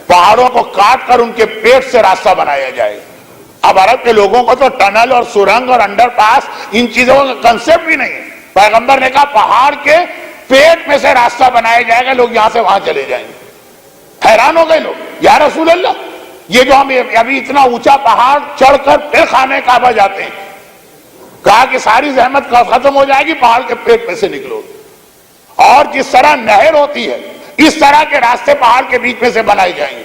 پہاڑوں کو کاٹ کر ان کے پیٹ سے راستہ بنایا جائے۔ اب عرب کے لوگوں کو تو ٹنل اور سرنگ اور انڈر پاس ان چیزوں کا کنسپٹ بھی نہیں ہے۔ پیغمبر نے کہا پہاڑ کے پیٹ میں سے راستہ بنایا جائے گا، لوگ یہاں سے وہاں چلے جائیں گے۔ حیران ہو گئے لوگ، یا رسول اللہ، یہ جو ہم ابھی اتنا اونچا پہاڑ چڑھ کر پھر خانہ کعبہ جاتے ہیں، کہا کہ ساری زحمت ختم ہو جائے گی، پہاڑ کے پیٹ میں سے نکلو، اور جس طرح نہر ہوتی ہے اس طرح کے راستے پہاڑ کے بیچ میں سے بنائے جائیں گے۔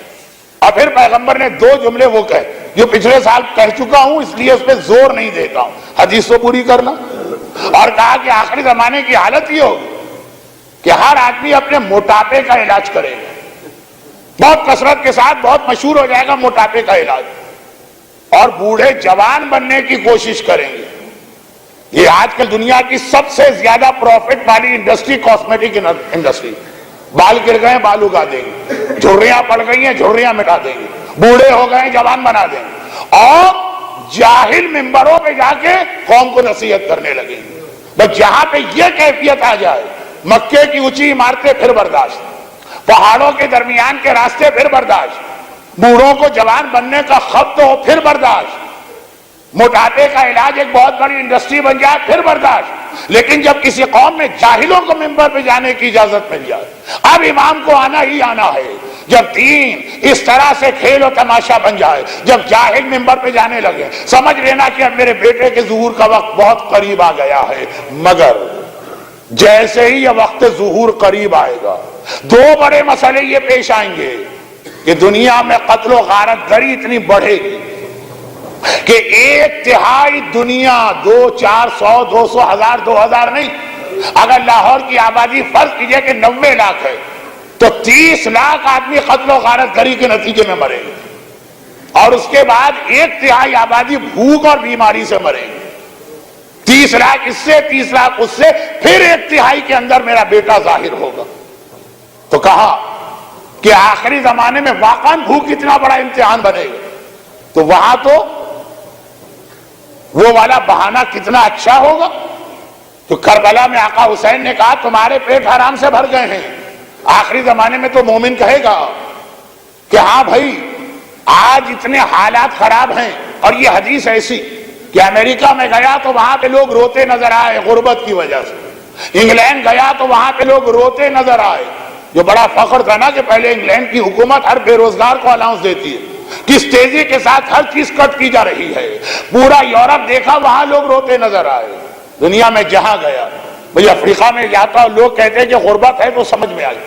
اور پھر پیغمبر نے 2 جملے وہ کہے جو پچھلے سال کہہ چکا ہوں، اس لیے اس پہ زور نہیں دیتا ہوں، حدیث کو پوری کرنا، اور کہا کہ آخری زمانے کی حالت یہ ہوگی کہ ہر آدمی اپنے موٹاپے کا علاج کرے گا، بہت کثرت کے ساتھ بہت مشہور ہو جائے گا موٹاپے کا علاج، اور بوڑھے جوان بننے کی کوشش کریں گے۔ یہ آج کل دنیا کی سب سے زیادہ پروفٹ والی انڈسٹری کاسمیٹک انڈسٹری، بال گر گئے بال اگا دیں گے، جھریاں پڑ گئی ہیں جھریاں مٹا دیں گے، بوڑھے ہو گئے جوان بنا دیں گے، اور جاہل ممبروں پہ جا کے قوم کو نصیحت کرنے لگیں گے۔ بس جہاں پہ یہ کیفیت آ جائے، مکے کی اونچی عمارتیں پھر برداشت، پہاڑوں کے درمیان کے راستے پھر برداشت، بوڑھوں کو جوان بننے کا خبط ہو پھر برداشت، موٹاپے کا علاج ایک بہت بڑی انڈسٹری بن جائے پھر برداشت، لیکن جب کسی قوم میں جاہلوں کو ممبر پہ جانے کی اجازت مل جائے، اب امام کو آنا ہی آنا ہے۔ جب دین اس طرح سے کھیل و تماشا بن جائے، جب جاہل ممبر پہ جانے لگے، سمجھ لینا کہ اب میرے بیٹے کے ظہور کا وقت بہت قریب آ گیا ہے۔ مگر جیسے ہی یہ وقت ظہور قریب آئے گا، 2 بڑے مسئلے یہ پیش آئیں گے کہ دنیا میں قتل و غارت گری اتنی بڑھے گی کہ 1/3 دنیا 200 400 200 1000 2000 نہیں، اگر لاہور کی آبادی فرض کیجئے کہ 90 لاکھ ہے تو 30 لاکھ آدمی قتل و غارت گری کے نتیجے میں مرے گے، اور اس کے بعد 1/3 آبادی بھوک اور بیماری سے مرے گی۔ 30 لاکھ اس سے 30 لاکھ اس سے، پھر 1/3 کے اندر میرا بیٹا ظاہر ہوگا۔ تو کہا کہ آخری زمانے میں واقعاً بھوک اتنا بڑا امتحان بنے گا، تو وہاں تو وہ والا بہانہ کتنا اچھا ہوگا۔ تو کربلا میں آقا حسین نے کہا تمہارے پیٹ حرام سے بھر گئے ہیں، آخری زمانے میں تو مومن کہے گا کہ ہاں بھائی آج اتنے حالات خراب ہیں، اور یہ حدیث ایسی کہ امریکہ میں گیا تو وہاں پہ لوگ روتے نظر آئے غربت کی وجہ سے، انگلینڈ گیا تو وہاں پہ لوگ روتے نظر آئے، جو بڑا فخر تھا نا کہ پہلے انگلینڈ کی حکومت ہر بے روزگار کو الاؤنس دیتی ہے، کس تیزی کے ساتھ ہر چیز کٹ کی جا رہی ہے، پورا یورپ دیکھا وہاں لوگ روتے نظر آئے۔ دنیا میں جہاں گیا، بھئی افریقہ میں جاتا ہوں لوگ کہتے ہیں کہ غربت ہے تو سمجھ میں آئی،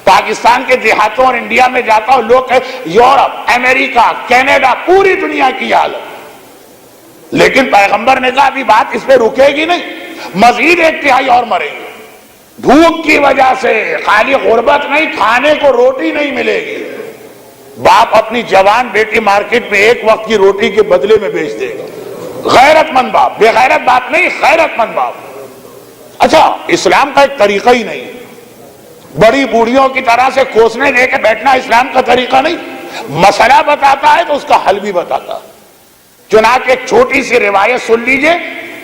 پاکستان کے دیہاتوں اور انڈیا میں جاتا ہوں لوگ کہتے ہیں یورپ امریکہ کینیڈا پوری دنیا کی حالت، لیکن پیغمبر نے کہا ابھی بات اس پہ رکے گی نہیں، مزید 1/3 اور مریں گے بھوک کی وجہ سے، خالی غربت نہیں، کھانے کو روٹی نہیں ملے گی، باپ اپنی جوان بیٹی مارکیٹ میں ایک وقت کی روٹی کے بدلے میں بیچ دے گا. غیرت مند باپ, بے غیرت باپ نہیں, غیرت مند باپ. اچھا, اسلام کا ایک طریقہ ہی نہیں, بڑی بوڑھیوں کی طرح سے کوسنے دے کے بیٹھنا اسلام کا طریقہ نہیں. مسئلہ بتاتا ہے تو اس کا حل بھی بتاتا ہے. چنانچہ ایک چھوٹی سی روایت سن لیجئے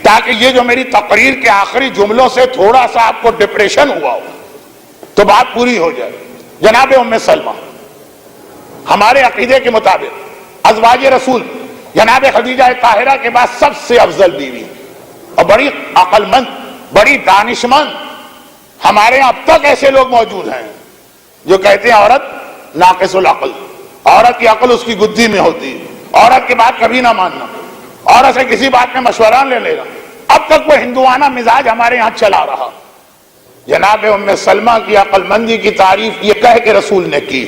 تاکہ یہ جو میری تقریر کے آخری جملوں سے تھوڑا سا آپ کو ڈپریشن ہوا ہو تو بات پوری ہو جائے. جناب ام سلمہ ہمارے عقیدے کے مطابق ازواج رسول جناب خدیجہ طاہرہ کے بعد سب سے افضل بیوی اور بڑی عقل مند, بڑی دانش مند. ہمارے اب تک ایسے لوگ موجود ہیں جو کہتے ہیں عورت ناقص العقل, عورت کی عقل اس کی گدی میں ہوتی ہے, عورت کی بات کبھی نہ ماننا, عورت سے کسی بات میں مشورہ لے لینا. اب تک وہ ہندوانہ مزاج ہمارے یہاں چلا رہا. جناب ام سلمہ کی عقل مندی کی تعریف یہ کہہ کے رسول نے کی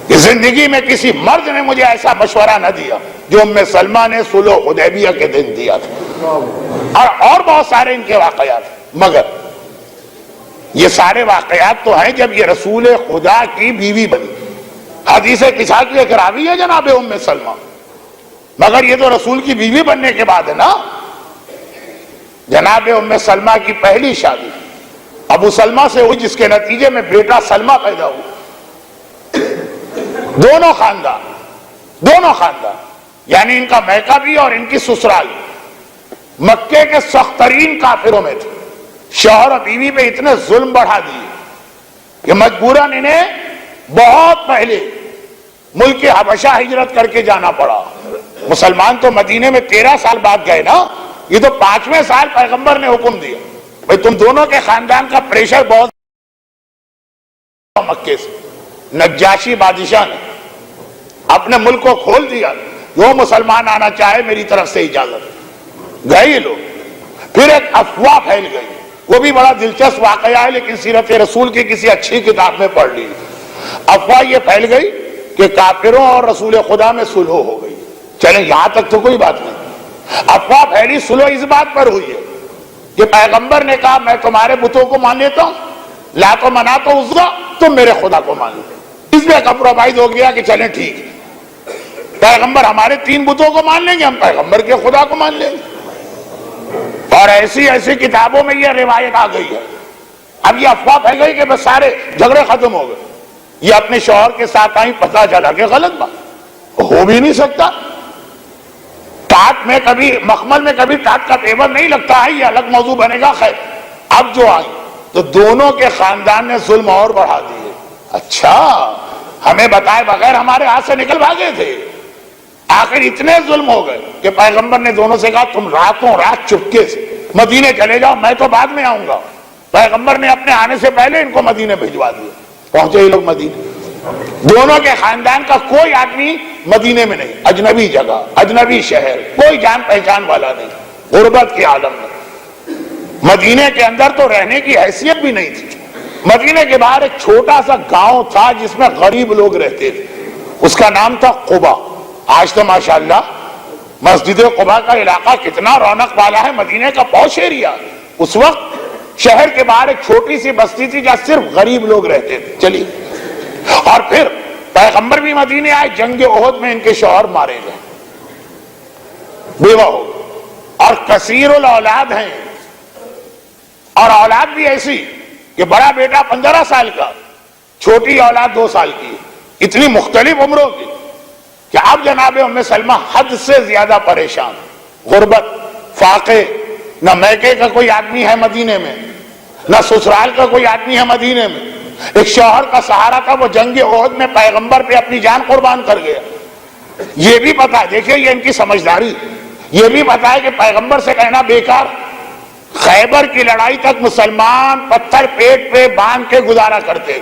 کہ زندگی میں کسی مرد نے مجھے ایسا مشورہ نہ دیا جو ام سلمہ نے صلح حدیبیہ کے دن دیا تھا. اور بہت سارے ان کے واقعات, مگر یہ سارے واقعات تو ہیں جب یہ رسول خدا کی بیوی بنی. حدیث قصہ کی ایک راوی ہے جناب ام سلمہ, مگر یہ تو رسول کی بیوی بننے کے بعد ہے نا. جناب ام سلمہ کی پہلی شادی ابو سلمہ سے ہوئی جس کے نتیجے میں بیٹا سلمہ پیدا ہوا. دونوں خاندان یعنی ان کا میکہ بھی اور ان کی سسرال مکے کے سخت ترین کافروں میں تھے. شوہر اور بیوی پہ اتنے ظلم بڑھا دیے کہ مجبوراً انہیں بہت پہلے ملک حبشہ ہجرت کر کے جانا پڑا. مسلمان تو مدینے میں 13 سال بعد گئے نا, یہ تو 5ویں سال پیغمبر نے حکم دیا بھئی تم دونوں کے خاندان کا پریشر بہت. مکے سے نجاشی بادشاہ نے اپنے ملک کو کھول دیا, جو مسلمان آنا چاہے میری طرف سے اجازت. گئے یہ لوگ, پھر ایک افواہ پھیل گئی, وہ بھی بڑا دلچسپ واقعہ ہے لیکن سیرت رسول کی کسی اچھی کتاب میں پڑھ لی. افواہ یہ پھیل گئی کہ کافروں اور رسول خدا میں صلح ہو گئی. چلیں یہاں تک تو کوئی بات نہیں. افواہ پھیلی صلح اس بات پر ہوئی ہے کہ پیغمبر نے کہا میں تمہارے بتوں کو مان لیتا ہوں, لات و منات و عزا, تم میرے خدا کو مان لو. اس میں کمپرومائز ہو گیا کہ چلیں ٹھیک ہے, پیغمبر ہمارے 3 بتوں کو مان لیں گے, ہم پیغمبر کے خدا کو مان لیں گے. اور ایسی کتابوں میں یہ روایت آ گئی ہے. اب یہ افواہ پھیل گئی کہ بس سارے جھگڑے ختم ہو گئے. یہ اپنے شوہر کے ساتھ آئی, پتہ چلا کہ غلط بات ہو بھی نہیں سکتا. ٹاٹ میں کبھی مخمل میں کبھی ٹاٹ کا پیور نہیں لگتا ہے, یہ الگ موضوع بنے گا. خیر, اب جو آئی تو دونوں کے خاندان نے ظلم اور بڑھا دیے. اچھا, ہمیں بتائے بغیر ہمارے ہاتھ سے نکل بھاگے تھے. آخر اتنے ظلم ہو گئے کہ پیغمبر نے دونوں سے کہا تم راتوں رات چپکے سے مدینے چلے جاؤ, میں تو بعد میں آؤں گا. پیغمبر نے اپنے آنے سے پہلے ان کو مدینے بھجوا دیا. پہنچے یہ لوگ مدینے. دونوں کے خاندان کا کوئی آدمی مدینے میں نہیں, اجنبی جگہ, اجنبی شہر, کوئی جان پہچان والا نہیں, غربت کے عالم میں. مدینے کے اندر تو رہنے کی حیثیت بھی نہیں تھی. مدینے کے باہر ایک چھوٹا سا گاؤں تھا جس میں غریب لوگ رہتے تھے, اس کا نام تھا قبا. آج تو ماشاءاللہ مسجد قبا کا علاقہ کتنا رونق والا ہے, مدینے کا پوش ایریا. اس وقت شہر کے باہر ایک چھوٹی سی بستی تھی جہاں صرف غریب لوگ رہتے تھے. چلیے, اور پھر پیغمبر بھی مدینے آئے, جنگ احد میں ان کے شوہر مارے گئے, بیوہ ہو گئے, اور کثیر الاولاد ہیں, اور اولاد بھی ایسی کہ بڑا بیٹا 15 سال کا, چھوٹی اولاد 2 سال کی, اتنی مختلف عمروں کی کہ اب جناب ام سلمہ حد سے زیادہ پریشان. غربت, فاقے, نہ میکے کا کوئی آدمی ہے مدینے میں, نہ سسرال کا کوئی آدمی ہے مدینے میں. ایک شوہر کا سہارا تھا, وہ جنگ احد میں پیغمبر پہ اپنی جان قربان کر گیا. یہ بھی پتا ہے, دیکھیں یہ ان کی سمجھداری, یہ بھی پتا ہے کہ پیغمبر سے کہنا بیکار. خیبر کی لڑائی تک مسلمان پتھر پیٹ پہ باندھ کے گزارا کرتے.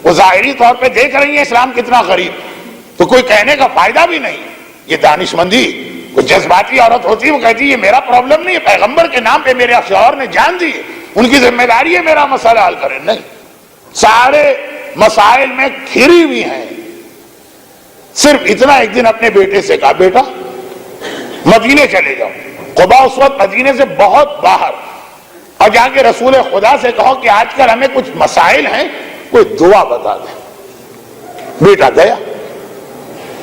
وہ ظاہری طور پہ دیکھ رہی ہیں اسلام کتنا غریب, تو کوئی کہنے کا فائدہ بھی نہیں. یہ دانش مندی, کوئی جذباتی عورت ہوتی وہ کہتی یہ میرا پرابلم نہیں ہے, پیغمبر کے نام پہ میرے شوہر نے جان دی, ان کی ذمہ داری ہے میرا مسئلہ حل کریں. نہیں, سارے مسائل میں گھری ہوئی ہیں. صرف اتنا ایک دن اپنے بیٹے سے کہا بیٹا مدینے چلے جاؤ. قبا اس وقت مدینے سے بہت باہر, اور جا کے رسول خدا سے کہو کہ آج کل ہمیں کچھ مسائل ہیں, کوئی دعا بتا دیں. بیٹا گیا,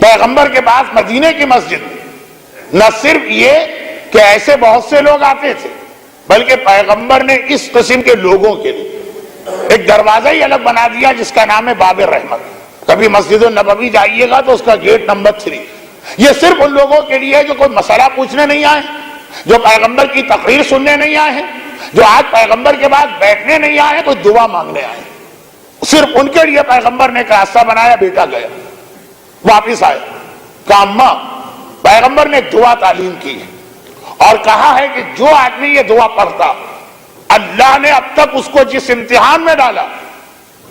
پیغمبر کے پاس مدینے کی مسجد میں نہ صرف یہ کہ ایسے بہت سے لوگ آتے تھے، بلکہ پیغمبر نے اس قسم کے لوگوں کے لیے ایک دروازہ ہی الگ بنا دیا جس کا نام ہے باب رحمت۔ کبھی مسجد النبوی جائیے گا تو اس کا گیٹ نمبر 3، یہ صرف ان لوگوں کے لیے جو کوئی مسئلہ پوچھنے نہیں آئے، جو پیغمبر کی تقریر سننے نہیں آئے ہیں، جو آج پیغمبر کے بعد بیٹھنے نہیں آئے، کوئی دعا مانگنے آئے، صرف ان کے لیے پیغمبر نے ایک راستہ بنایا۔ بیٹا گیا، واپس آئے، کہا اماں پیغمبر نے دعا تعلیم کی ہے اور کہا ہے کہ جو آدمی یہ دعا پڑھتا، اللہ نے اب تک اس کو جس امتحان میں ڈالا،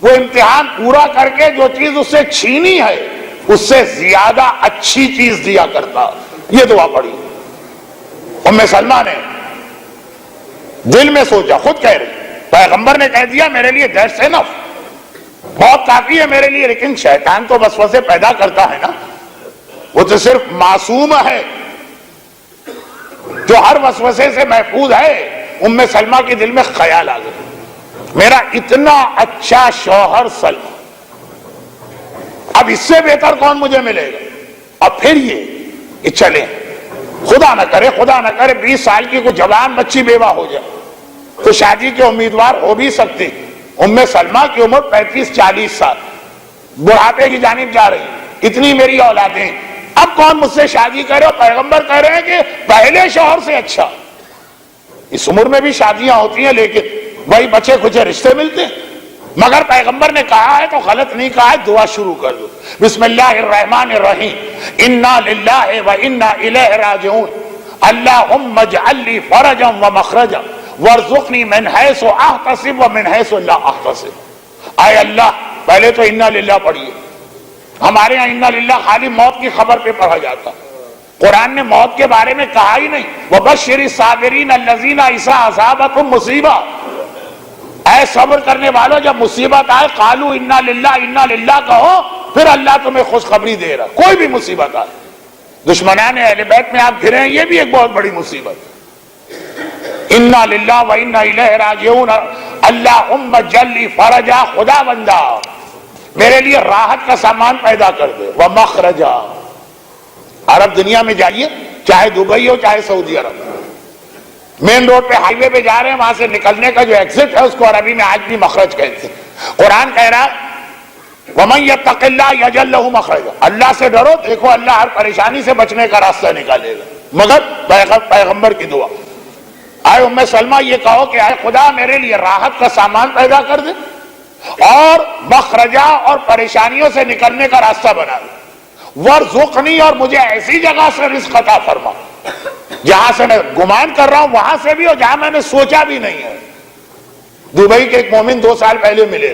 وہ امتحان پورا کر کے جو چیز اس سے چھینی ہے اس سے زیادہ اچھی چیز دیا کرتا۔ یہ دعا پڑھی ام سلمہ نے، دل میں سوچا، خود کہہ رہی پیغمبر نے کہہ دیا میرے لیے دیٹس انف، بہت کافی ہے میرے لیے، لیکن شیطان تو وسوسے پیدا کرتا ہے نا، وہ تو صرف معصوم ہے جو ہر وسوسے سے محفوظ ہے۔ ام سلمہ کے دل میں خیال آ گیا، میرا اتنا اچھا شوہر سلمہ، اب اس سے بہتر کون مجھے ملے گا؟ اب پھر یہ چلیں، خدا نہ کرے 20 سال کی کوئی جوان بچی بیوہ ہو جائے تو شادی کے امیدوار ہو بھی سکتی۔ ام سلمہ کی عمر 35-40 سال، بڑھاپے کی جانب جا رہی، اتنی میری اولادیں، اب کون مجھ سے شادی کرے؟ اور پیغمبر کہہ رہے ہیں کہ پہلے شوہر سے اچھا۔ اس عمر میں بھی شادیاں ہوتی ہیں لیکن وہی بچے کچھ رشتے ملتے ہیں، مگر پیغمبر نے کہا ہے تو غلط نہیں کہا ہے، دعا شروع کر دو۔ بسم اللہ الرحمن الرحیم، انا للہ و انا الیہ راجعون، اللہم اجعل لی فرجا و مخرجا وارزقنی من حیث احتسب و من حیث لا احتسب۔ اے اللہ، پہلے تو انا للہ پڑھیے، ہمارے یہاں انا للہ خالی موت کی خبر پہ پڑھا جاتا، قرآن نے موت کے بارے میں کہا ہی نہیں۔ وبشر الصابرین الذین اذا اصابتهم مصیبہ، اے صبر کرنے والوں جب مصیبت آئے قالوا انا للہ کہو، پھر اللہ تمہیں خوشخبری دے رہا، کوئی بھی مصیبت آئے۔ دشمنان اہل بیت میں آپ گھرے ہیں، یہ بھی ایک بہت بڑی مصیبت۔ انا للہ و انا الیہ راجعون، اللہم اجعل لی فرجا، خدا بندہ میرے لیے راحت کا سامان پیدا کر دے، ومخرجا۔ عرب دنیا میں جائیے، چاہے دبئی ہو چاہے سعودی عرب، مین روڈ پہ ہائی وے پہ جا رہے ہیں، وہاں سے نکلنے کا جو ایگزٹ ہے اس کو عربی میں آج بھی مخرج کہتے ہیں۔ قرآن کہہ رہا وَمَن يَتَّقِ اللَّهَ يَجْعَل لَّهُ مَخْرَجًا، اللہ سے ڈرو، دیکھو اللہ ہر پریشانی سے بچنے کا راستہ نکالے گا۔ مگر پیغمبر کی دعا، اے ام سلمہ یہ کہو کہ اے خدا میرے لیے راحت کا سامان پیدا کر دے اور مخرجہ اور پریشانیوں سے نکلنے کا راستہ بنا دے، وارزقنی، اور مجھے ایسی جگہ سے رزق عطا فرما جہاں سے میں گمان کر رہا ہوں وہاں سے بھی، اور جہاں میں نے سوچا بھی نہیں ہے۔ دبئی کے ایک مومن 2 سال پہلے ملے،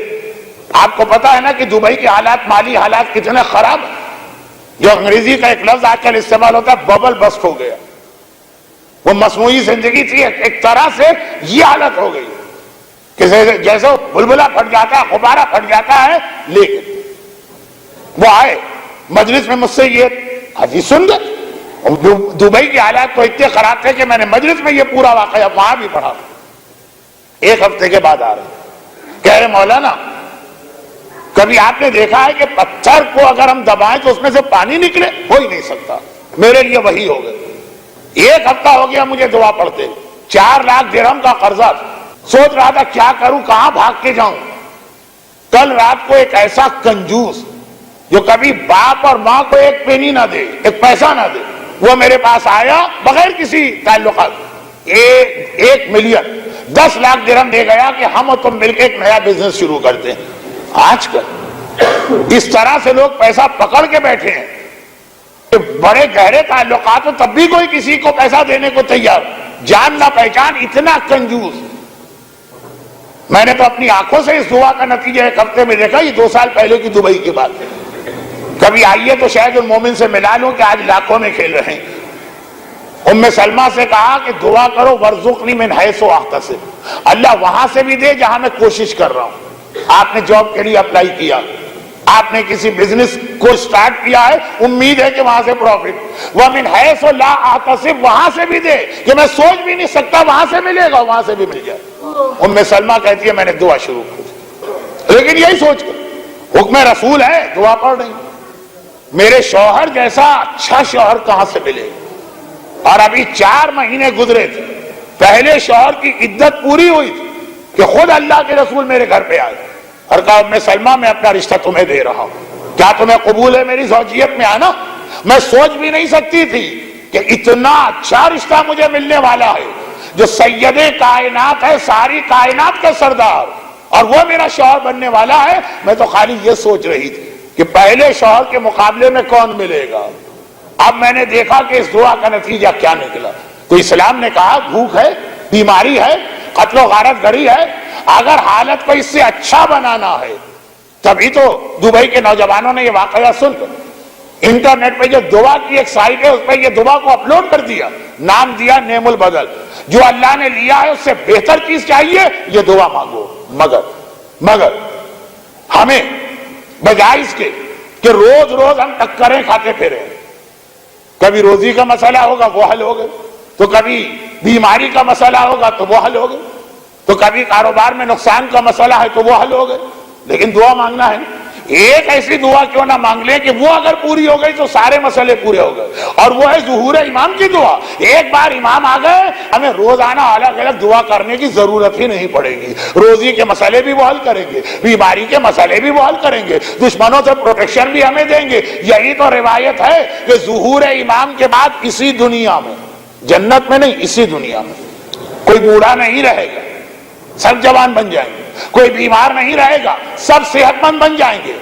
آپ کو پتا ہے نا کہ دبئی کے حالات، مالی حالات کتنے خراب ہیں، جو انگریزی کا ایک لفظ آج کل استعمال ہوتا ہے ببل بسٹ ہو گیا، وہ مصنوعی زندگی تھی، ایک طرح سے یہ حالت ہو گئی کہ جیسے بلبلہ پھٹ جاتا ہے، غبارہ پھٹ جاتا ہے۔ لیکن وہ آئے مجلس میں مجھ سے یہ حدیث سن گئے، دبئی کے حالات تو اتنے خراب تھے کہ میں نے مجلس میں یہ پورا واقعہ وہاں بھی پڑھا۔ 1 ہفتے کے بعد آ رہے، کہہ رہے مولانا کبھی آپ نے دیکھا ہے کہ پتھر کو اگر ہم دبائیں تو اس میں سے پانی نکلے؟ ہو ہی نہیں سکتا، میرے لیے وہی ہو گئے۔ 1 ہفتہ ہو گیا مجھے دعا پڑھتے، 4 لاکھ درہم کا قرضہ، سوچ رہا تھا کیا کروں، کہاں بھاگ کے جاؤں۔ کل رات کو ایک ایسا کنجوس جو کبھی باپ اور ماں کو 1 پینی نہ دے، 1 پیسہ نہ دے، وہ میرے پاس آیا بغیر کسی تعلقات، 1 ملین 10 لاکھ درہم دے گیا کہ ہم اور تم مل کے ایک نیا بزنس شروع کرتے ہیں۔ آج کل اس طرح سے لوگ پیسہ پکڑ کے بیٹھے ہیں کہ بڑے گہرے تعلقات ہو تب بھی کوئی کسی کو پیسہ دینے کو تیار، جان نہ پہچان، اتنا کنجوس۔ میں نے تو اپنی آنکھوں سے اس دعا کا نتیجہ 1 ہفتے میں دیکھا، یہ 2 سال پہلے کی دبئی کی بات ہے۔ کبھی آئیے تو شاید ان مومن سے ملا لوں کہ آج لاکھوں میں کھیل رہے ہیں۔ ام سلمہ سے کہا کہ دعا کرو وارزقنی من حیث احتسب، اللہ وہاں سے بھی دے جہاں میں کوشش کر رہا ہوں۔ آپ نے جاب کے لیے اپلائی کیا، آپ نے کسی بزنس کو سٹارٹ کیا ہے، امید ہے کہ وہاں سے پروفٹ، ومن حیث لا احتسب، وہاں سے بھی دے کہ میں سوچ بھی نہیں سکتا وہاں سے ملے گا، وہاں سے بھی مل جائے۔ ام سلمہ کہتی ہے میں نے دعا شروع کی، لیکن یہی سوچ کر حکم رسول ہے، دعا پڑھ رہی، میرے شوہر جیسا اچھا شوہر کہاں سے ملے؟ اور ابھی 4 مہینے گزرے تھے، پہلے شوہر کی عدت پوری ہوئی تھی کہ خود اللہ کے رسول میرے گھر پہ آئے اور کہا ام سلمہ میں اپنا رشتہ تمہیں دے رہا ہوں، کیا تمہیں قبول ہے میری زوجیت میں آنا؟ میں سوچ بھی نہیں سکتی تھی کہ اتنا اچھا رشتہ مجھے ملنے والا ہے، جو سید کائنات ہے، ساری کائنات کا سردار، اور وہ میرا شوہر بننے والا ہے۔ میں تو خالی یہ سوچ رہی تھی کہ پہلے شوہر کے مقابلے میں کون ملے گا۔ اب میں نے دیکھا کہ اس دعا کا نتیجہ کیا نکلا۔ تو اسلام نے کہا بھوک ہے، بیماری ہے، قتل و غارت گری ہے، اگر حالت کو اس سے اچھا بنانا ہے، تبھی تو دبئی کے نوجوانوں نے یہ واقعہ سن کر انٹرنیٹ پہ جو دعا کی ایک سائٹ ہے اس پہ یہ دعا کو اپلوڈ کر دیا، نام دیا نعم البدل، جو اللہ نے لیا ہے اس سے بہتر چیز چاہیے یہ دعا مانگو۔ مگر ہمیں بجائے اس کے کہ روز روز ہم ٹکریں کھاتے پھریں، کبھی روزی کا مسئلہ ہوگا وہ حل ہوگا، تو کبھی بیماری کا مسئلہ ہوگا تو وہ حل ہوگا، تو کبھی کاروبار میں نقصان کا مسئلہ ہے تو وہ حل ہوگا، لیکن دعا مانگنا ہے۔ ایک ایسی دعا کیوں نہ مانگ لیں کہ وہ اگر پوری ہو گئی تو سارے مسئلے پورے ہو گئے، اور وہ ہے ظہور امام کی دعا۔ ایک بار امام آ گئے ہمیں روزانہ الگ الگ دعا کرنے کی ضرورت ہی نہیں پڑے گی، روزی کے مسئلے بھی وہ حل کریں گے، بیماری کے مسئلے بھی وہ حل کریں گے، دشمنوں سے پروٹیکشن بھی ہمیں دیں گے۔ یہی تو روایت ہے کہ ظہور امام کے بعد اسی دنیا میں، جنت میں نہیں، اسی دنیا میں کوئی بوڑھا نہیں رہے گا، سب جوان بن جائیں گے، کوئی بیمار نہیں رہے گا، سب صحت مند بن جائیں گے،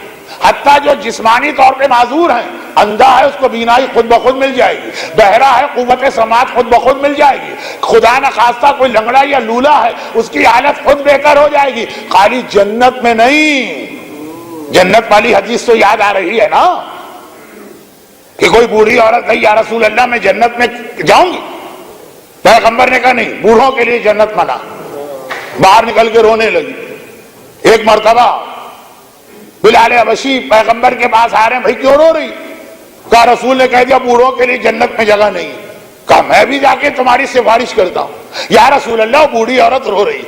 حتیٰ جو جسمانی طور پہ معذور ہیں، اندھا ہے اس کو بینائی خود بخود مل جائے گی، بہرا ہے قوت سماعت خود بخود مل جائے گی، خدا نخواستہ کوئی لنگڑا یا لولا ہے اس کی حالت خود بہتر ہو جائے گی۔ خالی جنت میں نہیں، جنت والی حدیث تو یاد آ رہی ہے نا کہ کوئی بوڑھی عورت کہی یا رسول اللہ میں جنت میں جاؤں گی، پیغمبر نے کہا نہیں، بوڑھوں کے لیے جنت منع، باہر نکل کے رونے لگی۔ ایک مرتبہ بلال حبشی پیغمبر کے پاس آ رہے ہیں، بھائی کیوں رو رہی؟ کہا رسول نے کہہ دیا بوڑھوں کے لیے جنت میں جگہ نہیں۔ کہا میں بھی جا کے تمہاری سفارش کرتا ہوں۔ یا رسول اللہ بوڑھی عورت رو رہی،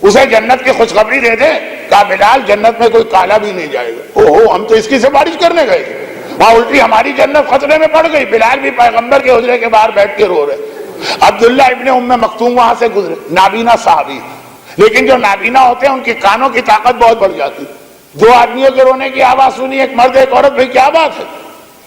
اسے جنت کی خوشخبری دے دے۔ کہا بلال جنت میں کوئی کالا بھی نہیں جائے گا۔ اوہو ہم تو اس کی سفارش کرنے گئے تھے، وہاں الٹی ہماری جنت خطرے میں پڑ گئی۔ بلال بھی پیغمبر کے حجرے کے باہر بیٹھ کے رو رہے۔ عبداللہ ابن ام مکتوم وہاں سے گزرے، نابینا صحابی، لیکن جو نابینا ہوتے ہیں ان کی کانوں کی طاقت بہت بڑھ جاتی۔ 2 آدمیوں کے رونے کی آواز سنی، ایک مرد ایک عورت، بھائی کیا بات ہے؟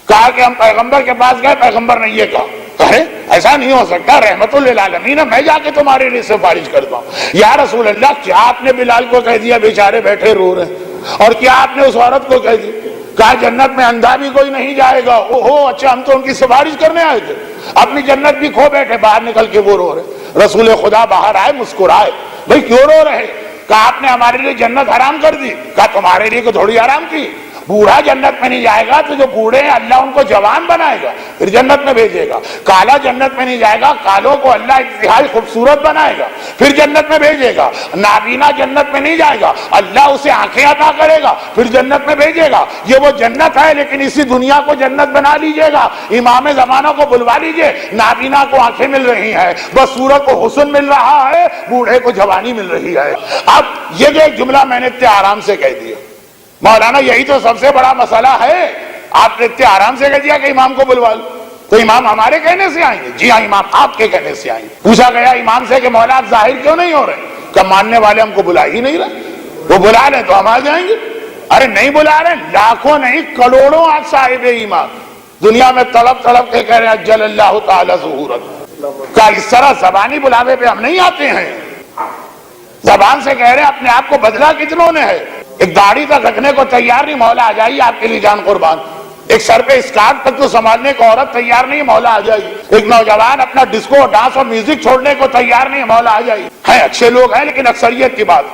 کہا کہ ہم پیغمبر کے پاس گئے، پیغمبر نے یہ کہا۔ کہے ایسا نہیں ہو سکتا، رحمت للعالمین ہے، میں جا کے تمہارے لیے سفارش کرتا ہوں۔ یا رسول اللہ کیا آپ نے بلال کو کہہ دیا بیچارے بیٹھے رو رہے، اور کیا آپ نے اس عورت کو کہہ دیا؟ کہا جنت میں اندھا بھی کوئی نہیں جائے گا۔ اوہو اچھا ہم تو ان کی سفارش کرنے آئے تھے، اپنی جنت بھی کھو بیٹھے، باہر نکل کے وہ رو رہے۔ رسول خدا باہر آئے، مسکرائے، بھائی کیوں رو رہے؟ کہا آپ نے ہمارے لیے جنت حرام کر دی۔ کہا تمہارے لیے کو تھوڑی حرام کی، بوڑھا جنت میں نہیں جائے گا تو جو بوڑھے ہیں اللہ ان کو جوان بنائے گا، پھر جنت میں بھیجے گا۔ کالا جنت میں نہیں جائے گا، کالوں کو اللہ انتہائی خوبصورت بنائے گا، پھر جنت میں بھیجے گا۔ نابینا جنت میں نہیں جائے گا، اللہ اسے آنکھیں عطا کرے گا، پھر جنت میں بھیجے گا۔ یہ وہ جنت ہے، لیکن اسی دنیا کو جنت بنا لیجیے گا۔ امام زمانہ کو بلوا لیجیے، نابینا کو آنکھیں مل رہی ہیں، بصورت کو حسن مل رہا ہے، بوڑھے کو جوانی مل رہی ہے۔ اب یہ جو ایک جملہ میں نے اتنے آرام سے کہہ دیا، مولانا یہی تو سب سے بڑا مسئلہ ہے۔ آپ نے اتنے آرام سے کہہ دیا کہ امام کو بلوا لو، تو امام ہمارے کہنے سے آئیں گے؟ جی ہاں امام آپ کے کہنے سے آئیں گے۔ پوچھا گیا امام سے کہ مولا آپ ظاہر کیوں نہیں ہو رہے؟ کہ ماننے والے ہم کو بلا ہی نہیں رہے، وہ بلا لیں تو ہم آ جائیں گے۔ ارے نہیں بلا رہے، لاکھوں نہیں کروڑوں آج صاحب ایمان دنیا میں تڑپ تڑپ کے کہہ رہے ہیں اجل اللہ تعالی ظہورک۔ کہ اس طرح زبانی بلاوے پہ ہم نہیں آتے ہیں، زبان سے کہہ رہے ہیں اپنے آپ کو بدلا کتنوں نے ہے۔ ایک داڑھی تک رکھنے کو تیار نہیں، مولا آ جائیے آپ کے لیے جان قربان۔ ایک سر پہ اسکارف تک تو سنبھالنے کو عورت تیار نہیں، مولا آ جائیے۔ ایک نوجوان اپنا ڈسکو ڈانس اور میوزک چھوڑنے کو تیار نہیں، مولا آ جائیے۔ ہیں اچھے لوگ ہیں لیکن اکثریت کی بات